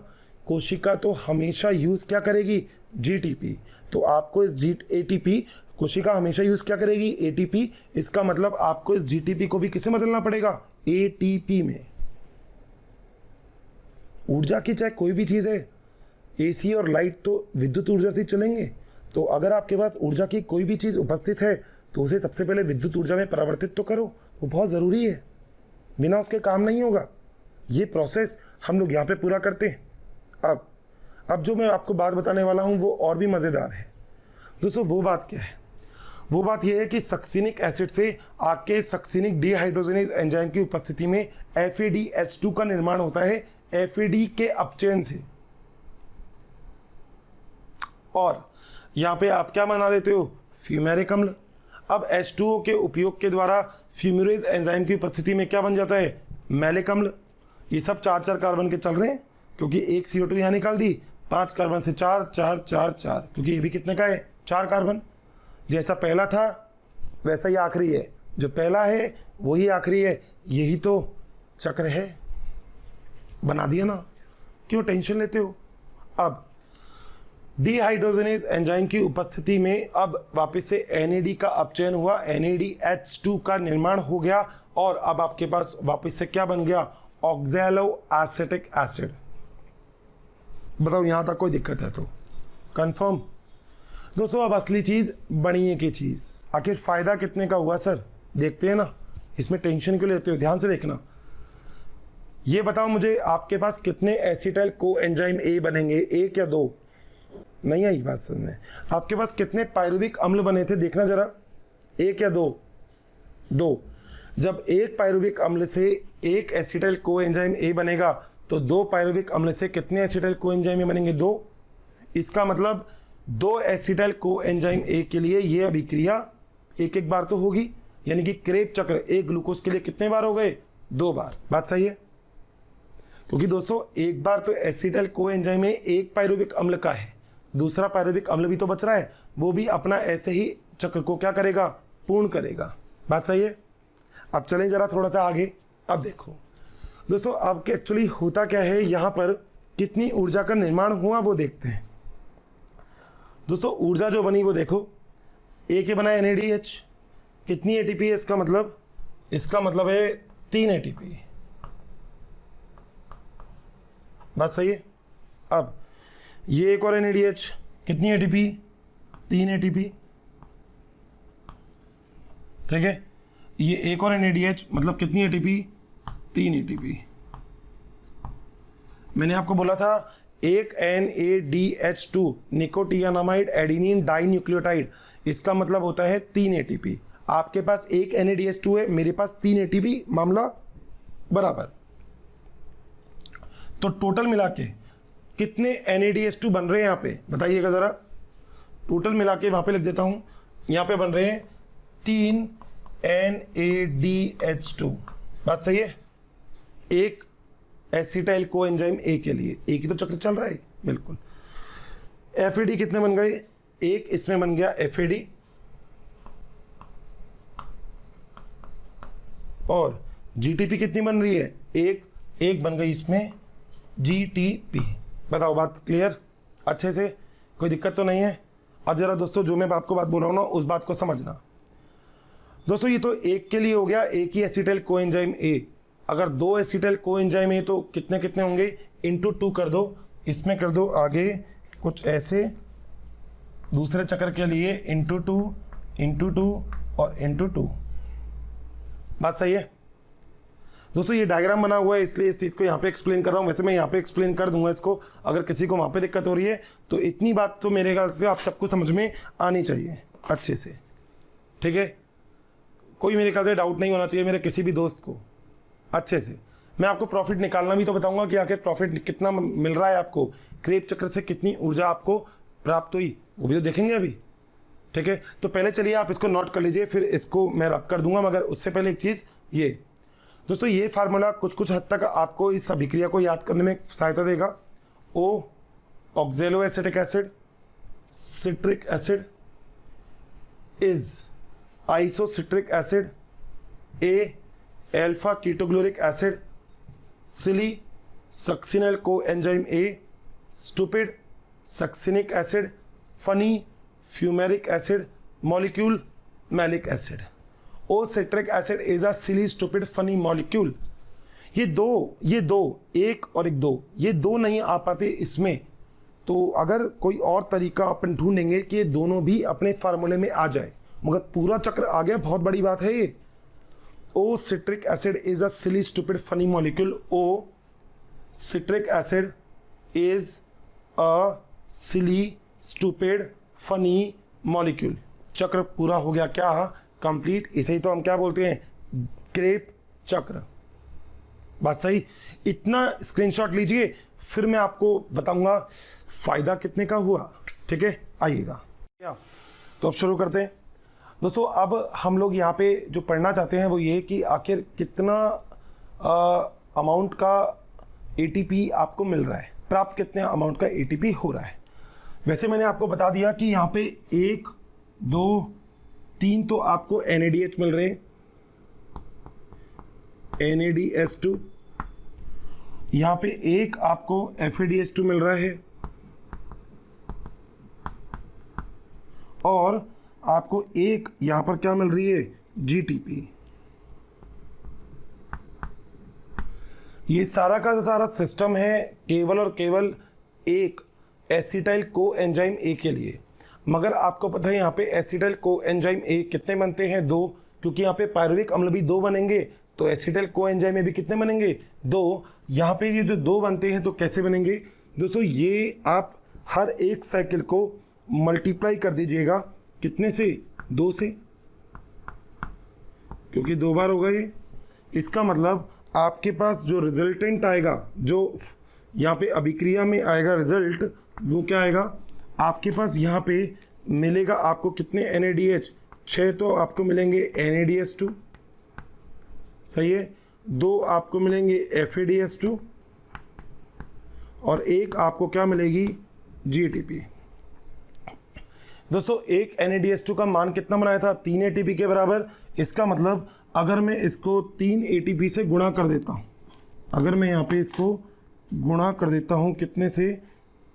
कोशिका तो हमेशा यूज़ क्या करेगी? GTP। तो आपको इस ATP, कोशिका हमेशा यूज़ क्या करेगी? ATP। इसका मतलब आपको इस GTP को भी किसे बदलना पड़ेगा? ATP में। ऊर्जा की चाहे कोई भी चीज़ है, AC और लाइट तो विद्युत ऊर्जा से चलेंगे। तो अगर आपके पास ऊर्जा की कोई भी चीज़ उपस्थित है तो उसे सबसे पहले विद्युत ऊर्जा में परिवर्तित तो करो, वो बहुत ज़रूरी है, बिना उसके काम नहीं होगा। ये प्रोसेस हम लोग यहाँ पे पूरा करते हैं। अब जो मैं आपको बात बताने वाला हूँ वो और भी मज़ेदार है दोस्तों। वो बात क्या है? वो बात यह है कि सक्सिनिक एसिड से आके सक्सिनिक डीहाइड्रोजनेज एंजाइम की उपस्थिति में FADH2 का निर्माण होता है, FAD के अपचयन से। और यहाँ पे आप क्या बना देते हो? फ्यूमेरिक अम्ल। अब H2O के उपयोग के द्वारा फ्यूमेरेज एंजाइम की उपस्थिति में क्या बन जाता है? मैलिक अम्ल। ये सब 4-4 कार्बन के चल रहे हैं, क्योंकि एक CO2 यहाँ निकाल दी। 5 कार्बन से 4 4 4 4, क्योंकि ये भी कितने का है? 4 कार्बन। जैसा पहला था वैसा ही आखिरी है, जो पहला है वही आखिरी है। यही तो चक्र है। बना दिया ना, क्यों टेंशन लेते हो? अब डीहाइड्रोजनेज एंजाइम की उपस्थिति में अब वापस से NAD का अपचयन हुआ, NADH2 का निर्माण हो गया, और अब आपके पास वापस से क्या बन गया? Oxalo acetic acid. बताओ यहाँ तक कोई दिक्कत है तो कंफर्म? दोस्तों अब असली चीज़ बनिए की चीज़। आखिर फ़ायदा कितने का हुआ सर? देखते हैं ना, इसमें टेंशन क्यों लेते हो? ध्यान से देखना। ये बताओ मुझे, आपके पास कितने एसिटाइल को एंजाइम ए बनेंगे? 1 या 2? नहीं आई बात सुनने। आपके पास कितने पायरुविक अम्ल बने थे? देखना जरा, 1 या 2? 2। जब एक पायरुविक अम्ल से एक एसिटाइल को एंजाइम ए बनेगा तो 2 पायरुविक अम्ल से कितने एसिटाइल को एंजाइम ए बनेंगे? 2। इसका मतलब 2 एसिटाइल को एंजाइम ए के लिए ये अभिक्रिया एक बार तो होगी, यानी कि क्रेब चक्र एक ग्लूकोज के लिए कितने बार हो गए? 2 बार। बात सही है? क्योंकि दोस्तों एक बार तो एसिटाइल को एंजाइम में एक पायरुविक अम्ल का है, दूसरा पायरुविक अम्ल भी तो बच रहा है, वो भी अपना ऐसे ही चक्र को क्या करेगा? पूर्ण करेगा। बात सही है? अब चलें जरा थोड़ा सा आगे। अब देखो दोस्तों, अब एक्चुअली होता क्या है, यहाँ पर कितनी ऊर्जा का निर्माण हुआ वो देखते हैं। दोस्तों ऊर्जा जो बनी वो देखो, ए के बना NADH, कितनी ATP है? इसका मतलब है 3 ATP। बात सही है? अब ये एक और NADH, कितनी ATP? 3 ATP। ठीक है, ये एक और NADH, मतलब कितनी ATP? 3 ATP। मैंने आपको बोला था एक NADH2 निकोटियानामाइड एडिनिन डाई न्यूक्लियोटाइड, इसका मतलब होता है 3 ATP। आपके पास एक NADH2 है, मेरे पास 3 ATP, मामला बराबर। तो टोटल मिला के कितने NADH2 बन रहे हैं यहाँ पे बताइएगा ज़रा। टोटल मिला के वहाँ पे लिख देता हूँ, यहाँ पे बन रहे हैं 3 NADH2। बात सही है। एक एसिटाइल कोएंजाइम ए के लिए एक ही तो चक्र चल रहा है, बिल्कुल। FAD कितने बन गए, एक इसमें बन गया FAD, और GTP कितनी बन रही है, एक बन गई इसमें GTP। बताओ, बात क्लियर अच्छे से, कोई दिक्कत तो नहीं है। अब जरा दोस्तों जो मैं आपको बात बोल रहा हूँ ना उस बात को समझना। दोस्तों ये तो एक के लिए हो गया, एक ही एसिटाइल कोएंजाइम ए। अगर 2 एसिटाइल कोएंजाइम ए तो कितने कितने होंगे, इंटू 2 कर दो, इसमें कर दो आगे कुछ ऐसे, दूसरे चक्र के लिए इंटू 2 और इंटू 2। बात सही है दोस्तों। ये डायग्राम बना हुआ है इसलिए इस चीज़ को यहाँ पे एक्सप्लेन कर रहा हूँ, वैसे मैं यहाँ पे एक्सप्लेन कर दूंगा इसको। अगर किसी को वहाँ पे दिक्कत हो रही है तो इतनी बात तो मेरे ख्याल से आप सबको समझ में आनी चाहिए अच्छे से, ठीक है। कोई मेरे ख्याल से डाउट नहीं होना चाहिए मेरे किसी भी दोस्त को अच्छे से। मैं आपको प्रॉफिट निकालना भी तो बताऊंगा कि आखिर प्रॉफिट कितना मिल रहा है आपको, क्रेब चक्र से कितनी ऊर्जा आपको प्राप्त हुई, वो भी तो देखेंगे अभी, ठीक है। तो पहले चलिए आप इसको नोट कर लीजिए, फिर इसको मैं रब कर दूंगा, मगर उससे पहले एक चीज़ ये दोस्तों, ये फार्मूला कुछ हद तक आपको इस अभिक्रिया को याद करने में सहायता देगा। O oxalo acetic acid citric acid is isocitric acid, A alpha ketoglutaric acid, silly succinyl coenzyme A, stupid succinic acid, funny fumaric acid, molecule malic acid. O citric acid is a silly stupid funny molecule. ये दो एक और एक दो, ये दो नहीं आ पाते इसमें, तो अगर कोई और तरीका अपन ढूंढेंगे कि ये दोनों भी अपने फार्मूले में आ जाए, मगर पूरा चक्र आ गया, बहुत बड़ी बात है ये। O citric acid is a silly stupid funny molecule. O citric acid is a silly stupid funny molecule. चक्र पूरा हो गया, क्या कंप्लीट। इसे ही तो हम क्या बोलते हैं, क्रेब चक्र। बात सही। इतना स्क्रीनशॉट लीजिए, फिर मैं आपको बताऊंगा फायदा कितने का हुआ, ठीक है। आइएगा, तो अब शुरू करते हैं दोस्तों। अब हम लोग यहाँ पे जो पढ़ना चाहते हैं वो ये कि आखिर कितना अमाउंट का ATP आपको मिल रहा है, प्राप्त कितने अमाउंट का ATP हो रहा है। वैसे मैंने आपको बता दिया कि यहाँ पे 1 2 3 तो आपको NADH मिल रहे हैं, NADH2। यहाँ पे 1 आपको FADH2 मिल रहा है, और आपको 1 यहाँ पर क्या मिल रही है, GTP। ये सारा का सारा सिस्टम है केवल और केवल एक एसिटाइल कोएंजाइम ए के लिए। मगर आपको पता है यहाँ पे एसिटाइल कोएंजाइम ए कितने बनते हैं, 2, क्योंकि यहाँ पे पायरुविक अम्ल भी 2 बनेंगे, तो एसिटाइल कोएंजाइम में भी कितने बनेंगे, 2। यहाँ पे ये जो 2 बनते हैं तो कैसे बनेंगे दोस्तों, ये आप हर एक साइकिल को मल्टीप्लाई कर दीजिएगा, कितने से, 2 से, क्योंकि 2 बार होगा ये। इसका मतलब आपके पास जो रिजल्टेंट आएगा, जो यहाँ पे अभिक्रिया में आएगा रिजल्ट, वो क्या आएगा आपके पास, यहाँ पे मिलेगा आपको कितने NADH, 6 तो आपको मिलेंगे NADH2, सही है। 2 आपको मिलेंगे FADH2, और 1 आपको क्या मिलेगी, GTP। दोस्तों एक NADH2 का मान कितना बनाया था, 3 ATP के बराबर। इसका मतलब अगर मैं इसको 3 ATP से गुणा कर देता हूँ, अगर मैं यहाँ पे इसको गुणा कर देता हूँ कितने से,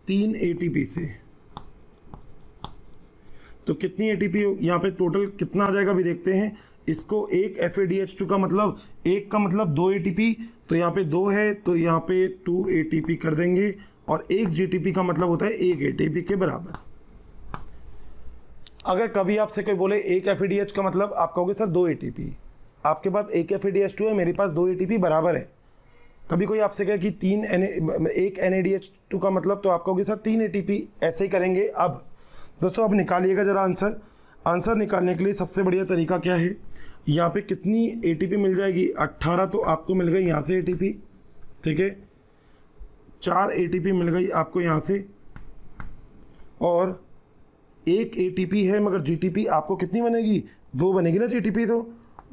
3 ATP से, तो कितनी ATP यहाँ पे टोटल कितना आ जाएगा भी देखते हैं। इसको एक FADH2 का मतलब, एक का मतलब 2 ATP, तो यहाँ पे 2 है तो यहाँ पे 2 ATP कर देंगे, और एक GTP का मतलब होता है 1 ATP के बराबर। अगर कभी आपसे कोई बोले एक FADH का मतलब, आप कहोगे सर 2 ATP। आपके पास एक FADH2 है, मेरे पास 2 ATP बराबर है, कभी कोई आपसे कहे कि एक NADH2 का मतलब, तो आप कहोगे सर 3 ATP, ऐसे ही करेंगे। अब दोस्तों अब निकालिएगा जरा आंसर निकालने के लिए सबसे बढ़िया तरीका क्या है, यहाँ पे कितनी ATP मिल जाएगी, 18, तो आपको मिल गई यहाँ से ATP, ठीक है, 4 ATP मिल गई आपको यहाँ से, और 1 ATP है, मगर GTP आपको कितनी बनेगी, 2 बनेगी ना GTP। तो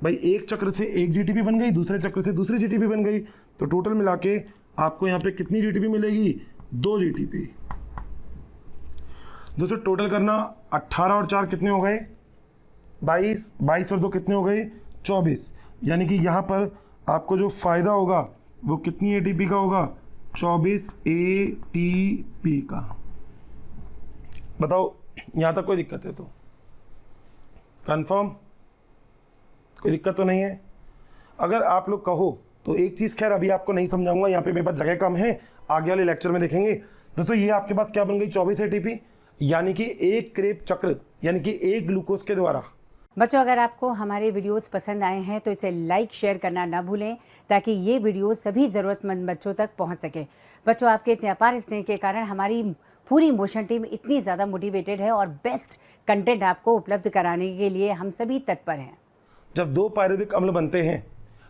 भाई एक चक्र से 1 GTP बन गई, दूसरे चक्र से दूसरी GTP बन गई, तो टोटल मिला के आपको यहाँ पे कितनी GTP मिलेगी, 2 GTP। दोस्तों टोटल करना, 18 और 4 कितने हो गए, 22, 22 और 2 कितने हो गए, 24। यानी कि यहाँ पर आपको जो फ़ायदा होगा वो कितनी ATP का होगा, 24 ATP का। बताओ यहाँ तक कोई दिक्कत है तो कंफर्म, कोई दिक्कत तो नहीं है। अगर आप लोग कहो तो एक चीज़ खैर अभी आपको नहीं समझाऊंगा, यहाँ पे मेरे पास जगह कम है, आगे वाले लेक्चर में देखेंगे। दोस्तों ये आपके पास क्या बन गई, 24 ATP, यानी कि एक क्रेब चक्र, यानी कि एक ग्लूकोज के द्वारा। बच्चों अगर आपको हमारे वीडियोस पसंद आए हैं तो इसे लाइक शेयर करना ना भूलें, ताकि ये वीडियो सभी ज़रूरतमंद बच्चों तक पहुंच सके। बच्चों आपके इतने अपार स्नेह के कारण हमारी पूरी मोशन टीम इतनी ज़्यादा मोटिवेटेड है और बेस्ट कंटेंट आपको उपलब्ध कराने के लिए हम सभी तत्पर हैं। जब 2 पायरुविक अम्ल बनते हैं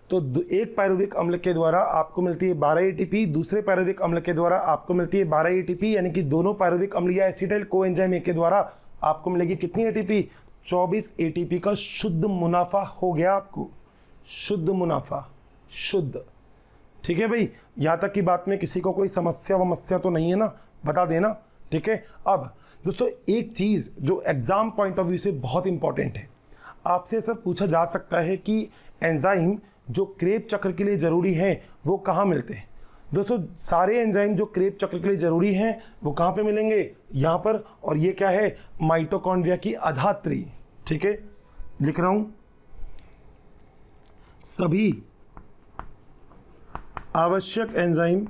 तो एक पायरुविक अम्ल के द्वारा आपको मिलती है 12 ATP, दूसरे पायरुविक अम्ल के द्वारा आपको मिलती है 12 ATP, यानी कि दोनों पायरुविक अम्ल या एसिटाइल कोएंजाइम ए के द्वारा आपको मिलेगी कितनी ATP, 24 ATP का शुद्ध मुनाफा हो गया आपको, शुद्ध मुनाफा, शुद्ध। ठीक है भाई, यहाँ तक की बात में किसी को कोई समस्या तो नहीं है ना, बता देना, ठीक है। अब दोस्तों एक चीज़ जो एग्जाम पॉइंट ऑफ व्यू से बहुत इंपॉर्टेंट है, आपसे सब पूछा जा सकता है कि एंजाइम जो क्रेब चक्र के लिए ज़रूरी है वो कहाँ मिलते हैं। दोस्तों सारे एंजाइम जो क्रेब चक्र के लिए ज़रूरी हैं वो कहाँ पे मिलेंगे, यहाँ पर, और ये क्या है, माइटोकॉन्ड्रिया की अधात्री। ठीक है, लिख रहा हूँ, सभी आवश्यक एंजाइम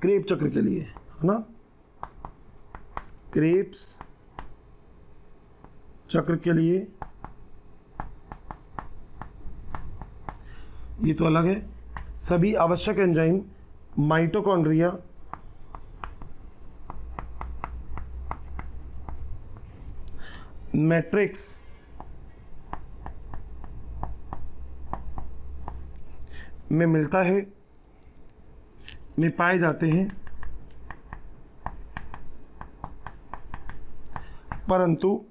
क्रेब चक्र के लिए, है ना, क्रेब्स चक्र के लिए, ये तो अलग है, सभी आवश्यक एंजाइम माइटोकॉन्ड्रिया मैट्रिक्स में मिलता है, में पाए जाते हैं, परंतु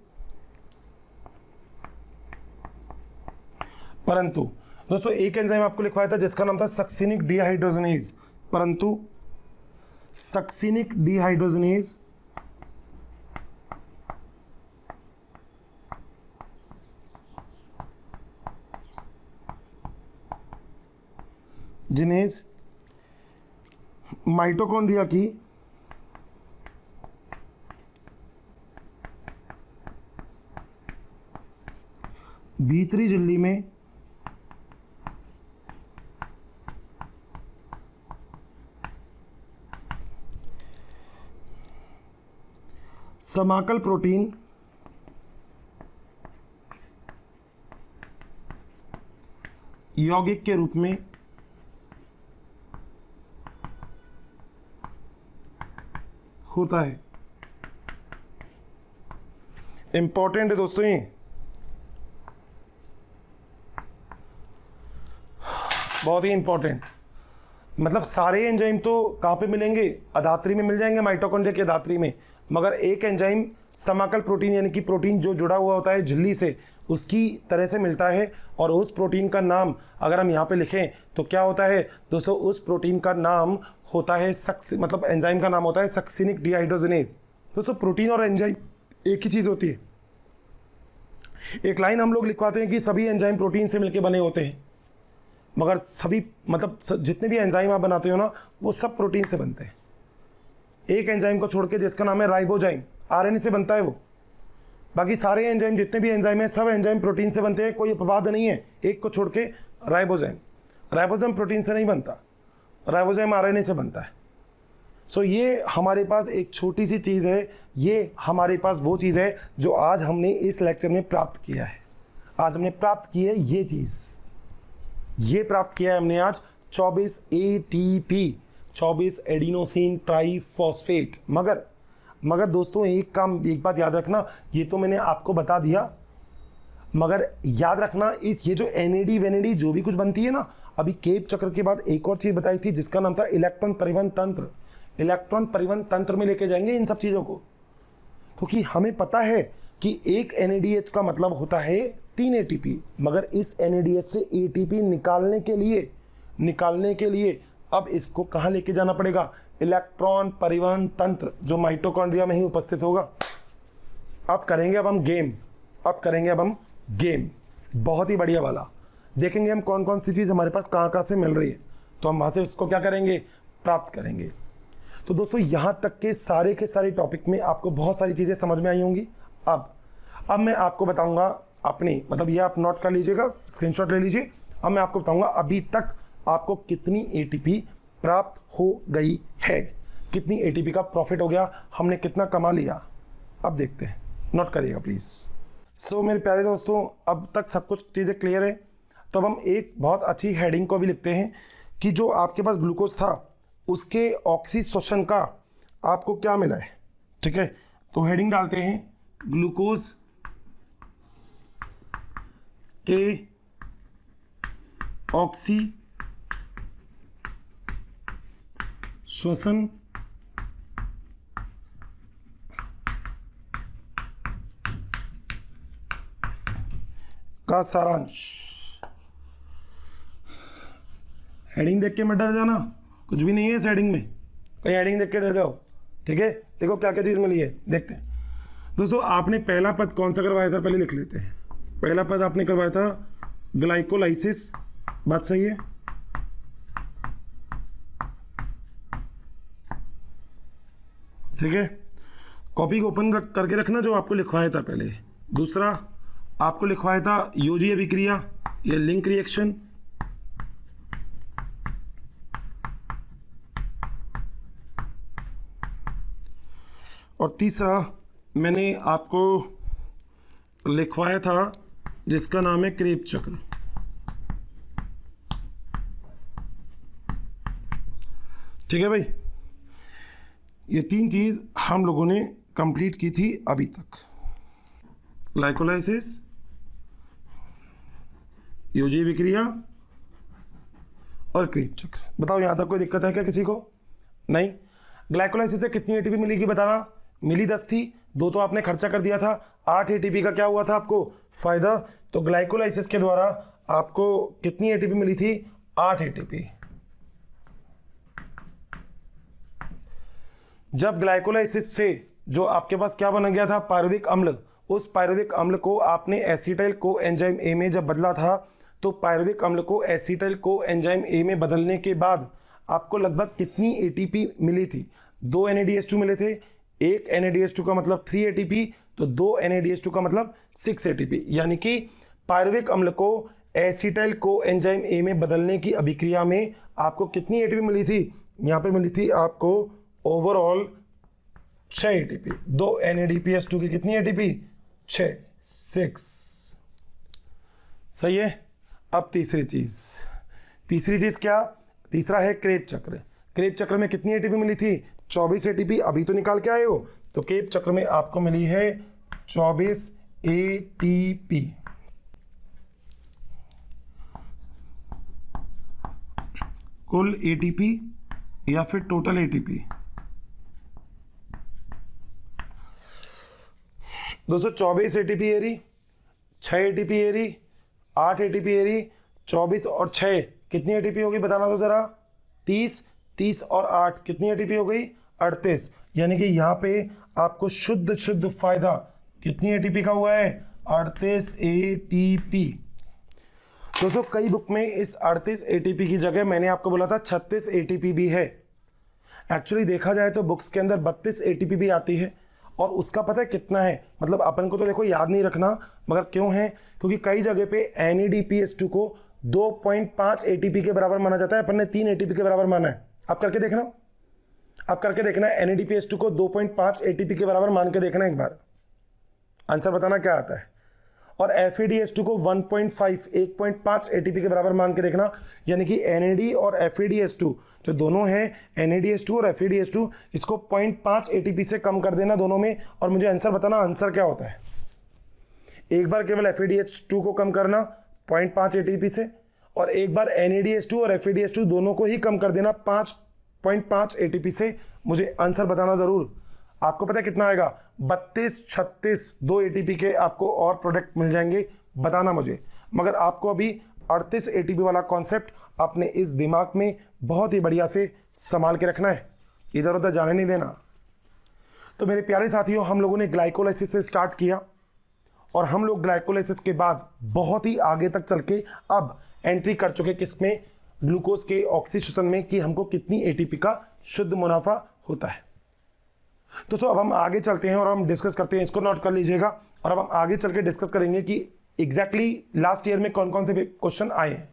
दोस्तों एक एंजाइम आपको लिखवाया था जिसका नाम था सक्सिनिक डिहाइड्रोजनेज, परंतु सक्सिनिक डिहाइड्रोजनेज जिनेज माइटोकॉन्ड्रिया की भीतरी झिल्ली में समाकल प्रोटीन यौगिक के रूप में होता है। इंपॉर्टेंट है दोस्तों ये, बहुत ही इंपॉर्टेंट। मतलब सारे एंजाइम तो कहाँ पे मिलेंगे, अधात्री में मिल जाएंगे, माइटोकॉन्ड्रिया की अधात्री में, मगर एक एंजाइम समाकल प्रोटीन यानी कि प्रोटीन जो जुड़ा हुआ होता है झिल्ली से, उसकी तरह से मिलता है, और उस प्रोटीन का नाम अगर हम यहाँ पे लिखें तो क्या होता है दोस्तों, उस प्रोटीन का नाम होता है मतलब एंजाइम का नाम होता है सक्सिनिक डिहाइड्रोजनेज। दोस्तों प्रोटीन और एंजाइम एक ही चीज़ होती है। एक लाइन हम लोग लिखवाते हैं कि सभी एंजाइम प्रोटीन से मिलकर बने होते हैं, मगर सभी मतलब जितने भी एंजाइम आप बनाते हो ना वो सब प्रोटीन से बनते हैं। एक एंजाइम को छोड़ के जिसका नाम है राइबोजाइम, आरएनए से बनता है वो, बाकी सारे एंजाइम जितने भी एंजाइम हैं सब एंजाइम प्रोटीन से बनते हैं, कोई अपवाद नहीं है, एक को छोड़ के राइबोजाइम प्रोटीन से नहीं बनता, राइबोजाइम आरएनए से बनता है। सो ये हमारे पास एक छोटी सी चीज़ है, ये हमारे पास वो चीज़ है जो आज हमने इस लेक्चर में प्राप्त किया है। आज हमने प्राप्त की है ये चीज़, ये प्राप्त किया है हमने आज 24 ATP, 24 एडिनोसिन ट्राइफॉस्फेट। मगर दोस्तों एक बात याद रखना, ये तो मैंने आपको बता दिया, मगर याद रखना ये जो NAD वेनेडी जो भी कुछ बनती है ना, अभी केप चक्र के बाद एक और चीज़ बताई थी जिसका नाम था इलेक्ट्रॉन परिवहन तंत्र। इलेक्ट्रॉन परिवहन तंत्र में लेके जाएंगे इन सब चीज़ों को, क्योंकि हमें पता है कि एक NADH का मतलब होता है 3 ATP, मगर इस NADH से ATP निकालने के लिए अब इसको कहाँ लेके जाना पड़ेगा? इलेक्ट्रॉन परिवहन तंत्र, जो माइटोकॉन्ड्रिया में ही उपस्थित होगा। अब करेंगे हम गेम, बहुत ही बढ़िया वाला। देखेंगे हम कौन कौन सी चीज़ हमारे पास कहाँ से मिल रही है, तो हम वहाँ से उसको क्या करेंगे? प्राप्त करेंगे। तो दोस्तों यहाँ तक के सारे टॉपिक में आपको बहुत सारी चीज़ें समझ में आई होंगी। अब मैं आपको बताऊँगा अपनी, मतलब ये आप नोट कर लीजिएगा, स्क्रीनशॉट ले लीजिए। अब मैं आपको बताऊँगा अभी तक आपको कितनी ATP प्राप्त हो गई है, कितनी ATP का प्रॉफिट हो गया, हमने कितना कमा लिया। अब देखते हैं, नोट करिएगा प्लीज़। सो मेरे प्यारे दोस्तों, अब तक सब कुछ चीज़ें क्लियर है। तो अब हम एक बहुत अच्छी हेडिंग को भी लिखते हैं कि जो आपके पास ग्लूकोज था उसके ऑक्सीशोषण का आपको क्या मिला है। ठीक है, तो हेडिंग डालते हैं ग्लूकोज के ऑक्सीशोषण का सारांश। हेडिंग देख के मत डर जाना, कुछ भी नहीं है इस हेडिंग में, कहीं हेडिंग देख के डर जाओ। ठीक है, देखो क्या क्या चीज़ मिली है, देखते हैं। दोस्तों आपने पहला पद कौन सा करवाया था, पहले लिख लेते हैं। पहला पद आपने करवाया था ग्लाइकोलाइसिस, बात सही है। ठीक है, कॉपी को ओपन करके रखना जो आपको लिखवाया था पहले। दूसरा आपको लिखवाया था योजी अभिक्रिया या लिंक रिएक्शन। और तीसरा मैंने आपको लिखवाया था जिसका नाम है क्रेब चक्र। ठीक है भाई, ये 3 चीज़ हम लोगों ने कंप्लीट की थी अभी तक। ग्लाइकोलाइसिस, योजी विक्रिया और क्रेब चक्र। बताओ यहाँ तक कोई दिक्कत है क्या किसी को? नहीं। ग्लाइकोलाइसिस से कितनी ATP मिलेगी बताना? मिली 10 थी, 2 तो आपने खर्चा कर दिया था, 8 ATP का क्या हुआ था आपको फायदा। तो ग्लाइकोलाइसिस के द्वारा आपको कितनी ATP मिली थी? 8 ATP। जब ग्लाइकोलाइसिस से जो आपके पास क्या बना गया था? पायरुविक अम्ल। उस पायरुविक अम्ल को आपने एसिटाइल को एंजाइम A में जब बदला था, तो पायरुविक अम्ल को एसिटाइल को एंजाइम A में बदलने के बाद आपको लगभग कितनी ATP मिली थी? 2 NADH2 मिले थे। एक NADH2 का मतलब 3 ATP, तो 2 NADH2 का मतलब 6 ATP। यानी कि पायरुविक अम्ल को एसिटाइल को एंजाइम A में बदलने की अभिक्रिया में आपको कितनी ATP मिली थी? यहाँ पे मिली थी आपको ओवरऑल 6 ATP। 2 NADPH2 की कितनी ATP? 6। सही है। अब तीसरी चीज क्या? तीसरा है क्रेब चक्र। क्रेब चक्र में कितनी ATP मिली थी? 24 ATP। अभी तो निकाल के आए हो, तो क्रेब चक्र में आपको मिली है 24 ATP। कुल ATP या फिर टोटल ATP? दोस्तों 24 ATP एरी, 6 ATP एरी, 8 ATP एरी, 24 और 6 कितनी ATP होगी बताना तो जरा? 30 और 8 कितनी ATP हो गई? 38। यानी कि यहाँ पे आपको शुद्ध फायदा कितनी ATP का हुआ है? 38 ATP। दोस्तों कई बुक में इस 38 ATP की जगह मैंने आपको बोला था 36 ATP भी है। एक्चुअली देखा जाए तो बुक्स के अंदर 32 ATP भी आती है, और उसका पता है कितना है? मतलब अपन को तो देखो याद नहीं रखना, मगर क्यों है? क्योंकि कई जगह पे NADPH2 को 2.5 ATP के बराबर माना जाता है, अपन ने 3 ATP के बराबर माना है। आप करके देखना, NADPH2 को 2.5 ATP के बराबर मान के देखना एक बार, आंसर बताना क्या आता है। और FeDH2 को 1.5 ATP के बराबर मान के देखना, यानी कि NAD और FeDH2 जो दोनों हैं, NADH2 और FeDH2, इसको 0.5 ATP से कम कर देना दोनों में, और मुझे आंसर बताना आंसर क्या होता है। एक बार केवल FeDH2 को कम करना 0.5 ATP से, और एक बार NADH2 और FeDH2 दोनों को ही कम कर देना 5.5 ATP से। मुझे आंसर बताना जरूर। आपको पता है कितना आएगा? 32, 36 2 ATP के आपको और प्रोडक्ट मिल जाएंगे, बताना मुझे। मगर आपको अभी 38 ATP वाला कॉन्सेप्ट अपने इस दिमाग में बहुत ही बढ़िया से संभाल के रखना है, इधर उधर जाने नहीं देना। तो मेरे प्यारे साथियों, हम लोगों ने ग्लाइकोलाइसिस से स्टार्ट किया, और हम लोग ग्लाइकोलाइसिस के बाद बहुत ही आगे तक चल के अब एंट्री कर चुके किसमें? ग्लूकोज के ऑक्सीडेशन में, कि हमको कितनी ATP का शुद्ध मुनाफा होता है। दोस्तों अब हम आगे चलते हैं और हम डिस्कस करते हैं, इसको नोट कर लीजिएगा। और अब हम आगे चल के डिस्कस करेंगे कि एग्जैक्टली लास्ट ईयर में कौन कौन से क्वेश्चन आए हैं।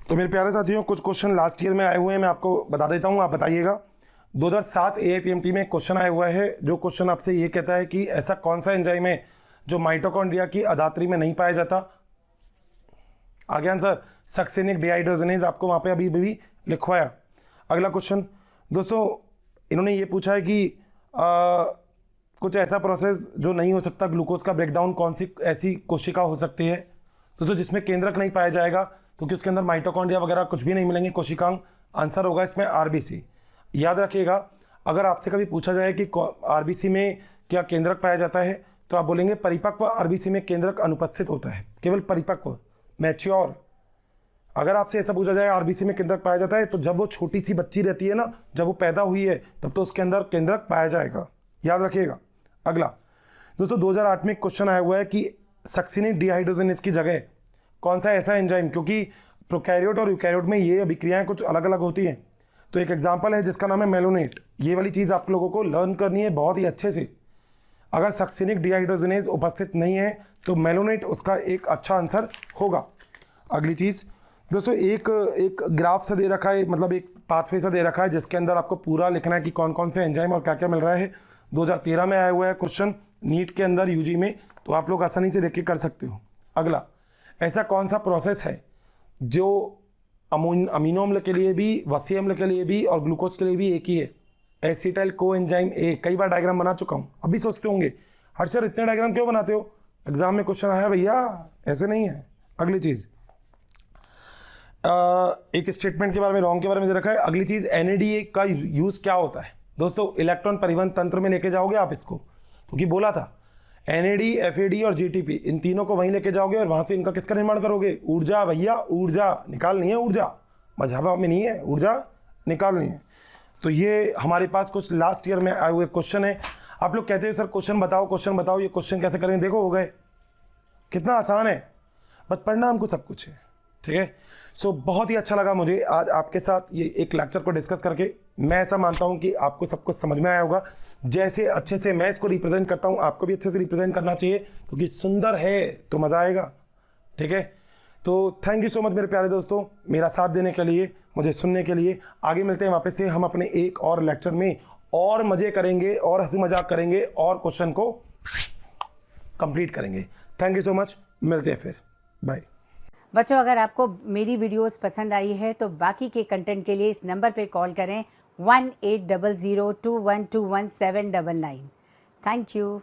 तो मेरे प्यारे साथियों, कुछ क्वेश्चन लास्ट ईयर में आए हुए हैं, मैं आपको बता देता हूं, आप बताइएगा। 2007 AIPMT में क्वेश्चन आया हुआ है, जो क्वेश्चन आपसे ये कहता है कि ऐसा कौन सा एंजाइम है जो माइटोकॉन्ड्रिया की अधात्री में नहीं पाया जाता। आगे आंसर सक्सेनिक डिहाइड्रोजनेज, आपको वहां पे अभी भी लिखवाया। अगला क्वेश्चन दोस्तों, इन्होंने ये पूछा है कि कुछ ऐसा प्रोसेस जो नहीं हो सकता, ग्लूकोज का ब्रेकडाउन कौन सी ऐसी कोशिका हो सकती है दोस्तों जिसमें केंद्रक नहीं पाया जाएगा, क्योंकि उसके अंदर माइटोकॉन्ड्रिया वगैरह कुछ भी नहीं मिलेंगे, कोशिकांग। आंसर होगा इसमें RBC। याद रखिएगा, अगर आपसे कभी पूछा जाए कि RBC में क्या केंद्रक पाया जाता है, तो आप बोलेंगे परिपक्व RBC में केंद्रक अनुपस्थित होता है, केवल परिपक्व, मैच्योर। अगर आपसे ऐसा पूछा जाए RBC में केंद्रक पाया जाता है, तो जब वो छोटी सी बच्ची रहती है ना, जब वो पैदा हुई है, तब तो उसके अंदर केंद्रक पाया जाएगा, याद रखिएगा। अगला दोस्तों, 2008 में क्वेश्चन आया हुआ है कि सक्सेनिक डिहाइड्रोजनेज की जगह कौन सा ऐसा एंजाइम, क्योंकि प्रोकैरियोट और यूकैरियोट में ये अभिक्रियाएं कुछ अलग अलग होती हैं। तो एक एग्जाम्पल है जिसका नाम है मेलोनेट। ये वाली चीज़ आप लोगों को लर्न करनी है बहुत ही अच्छे से। अगर सक्सेनिक डिहाइड्रोजनेज उपस्थित नहीं है तो मेलोनेट उसका एक अच्छा आंसर होगा। अगली चीज़ दोस्तों, एक ग्राफ सा दे रखा है, मतलब एक पाथवे सा दे रखा है, जिसके अंदर आपको पूरा लिखना है कि कौन कौन से एंजाइम और क्या क्या मिल रहा है। 2013 में आया हुआ है क्वेश्चन नीट के अंदर, UG में, तो आप लोग आसानी से देख के कर सकते हो। अगला, ऐसा कौन सा प्रोसेस है जो अमीनो अम्ल के लिए भी, वसी अम्ल के लिए भी और ग्लूकोज के लिए भी एक ही है? Acetyl co enzyme A। कई बार डायग्राम बना चुका हूँ। अभी सोचते होंगे हर्षर इतने डायग्राम क्यों बनाते हो, एग्जाम में क्वेश्चन आया भैया, ऐसे नहीं है। अगली चीज़, एक स्टेटमेंट के बारे में, रॉन्ग के बारे में दे रखा है। अगली चीज़, NADA का यूज़ क्या होता है दोस्तों? इलेक्ट्रॉन परिवहन तंत्र में लेके जाओगे आप इसको, क्योंकि बोला था NAD, FAD और GTP, इन तीनों को वहीं लेके जाओगे और वहाँ से इनका किसका निर्माण करोगे? ऊर्जा भैया, ऊर्जा निकालनी है, ऊर्जा मजहबा में नहीं है, ऊर्जा निकालनी है। तो ये हमारे पास कुछ लास्ट ईयर में आए हुए क्वेश्चन है। आप लोग कहते हैं सर क्वेश्चन बताओ, ये क्वेश्चन कैसे करेंगे? देखो हो गए, कितना आसान है, बस पढ़ना हमको सब कुछ है, ठीक है। सो बहुत ही अच्छा लगा मुझे आज आपके साथ ये एक लेक्चर को डिस्कस करके। मैं ऐसा मानता हूँ कि आपको सब कुछ समझ में आया होगा। जैसे अच्छे से मैं इसको रिप्रेजेंट करता हूँ, आपको भी अच्छे से रिप्रेजेंट करना चाहिए, क्योंकि सुंदर है तो मज़ा आएगा, ठीक है। तो थैंक यू सो मच मेरे प्यारे दोस्तों, मेरा साथ देने के लिए, मुझे सुनने के लिए। आगे मिलते हैं वापस से हम अपने एक और लेक्चर में, और मज़े करेंगे और हंसी मजाक करेंगे और क्वेश्चन को कंप्लीट करेंगे। थैंक यू सो मच, मिलते हैं फिर, बाय। बच्चों, अगर आपको मेरी वीडियोस पसंद आई है तो बाकी के कंटेंट के लिए इस नंबर पे कॉल करें 180021217999। Thank you.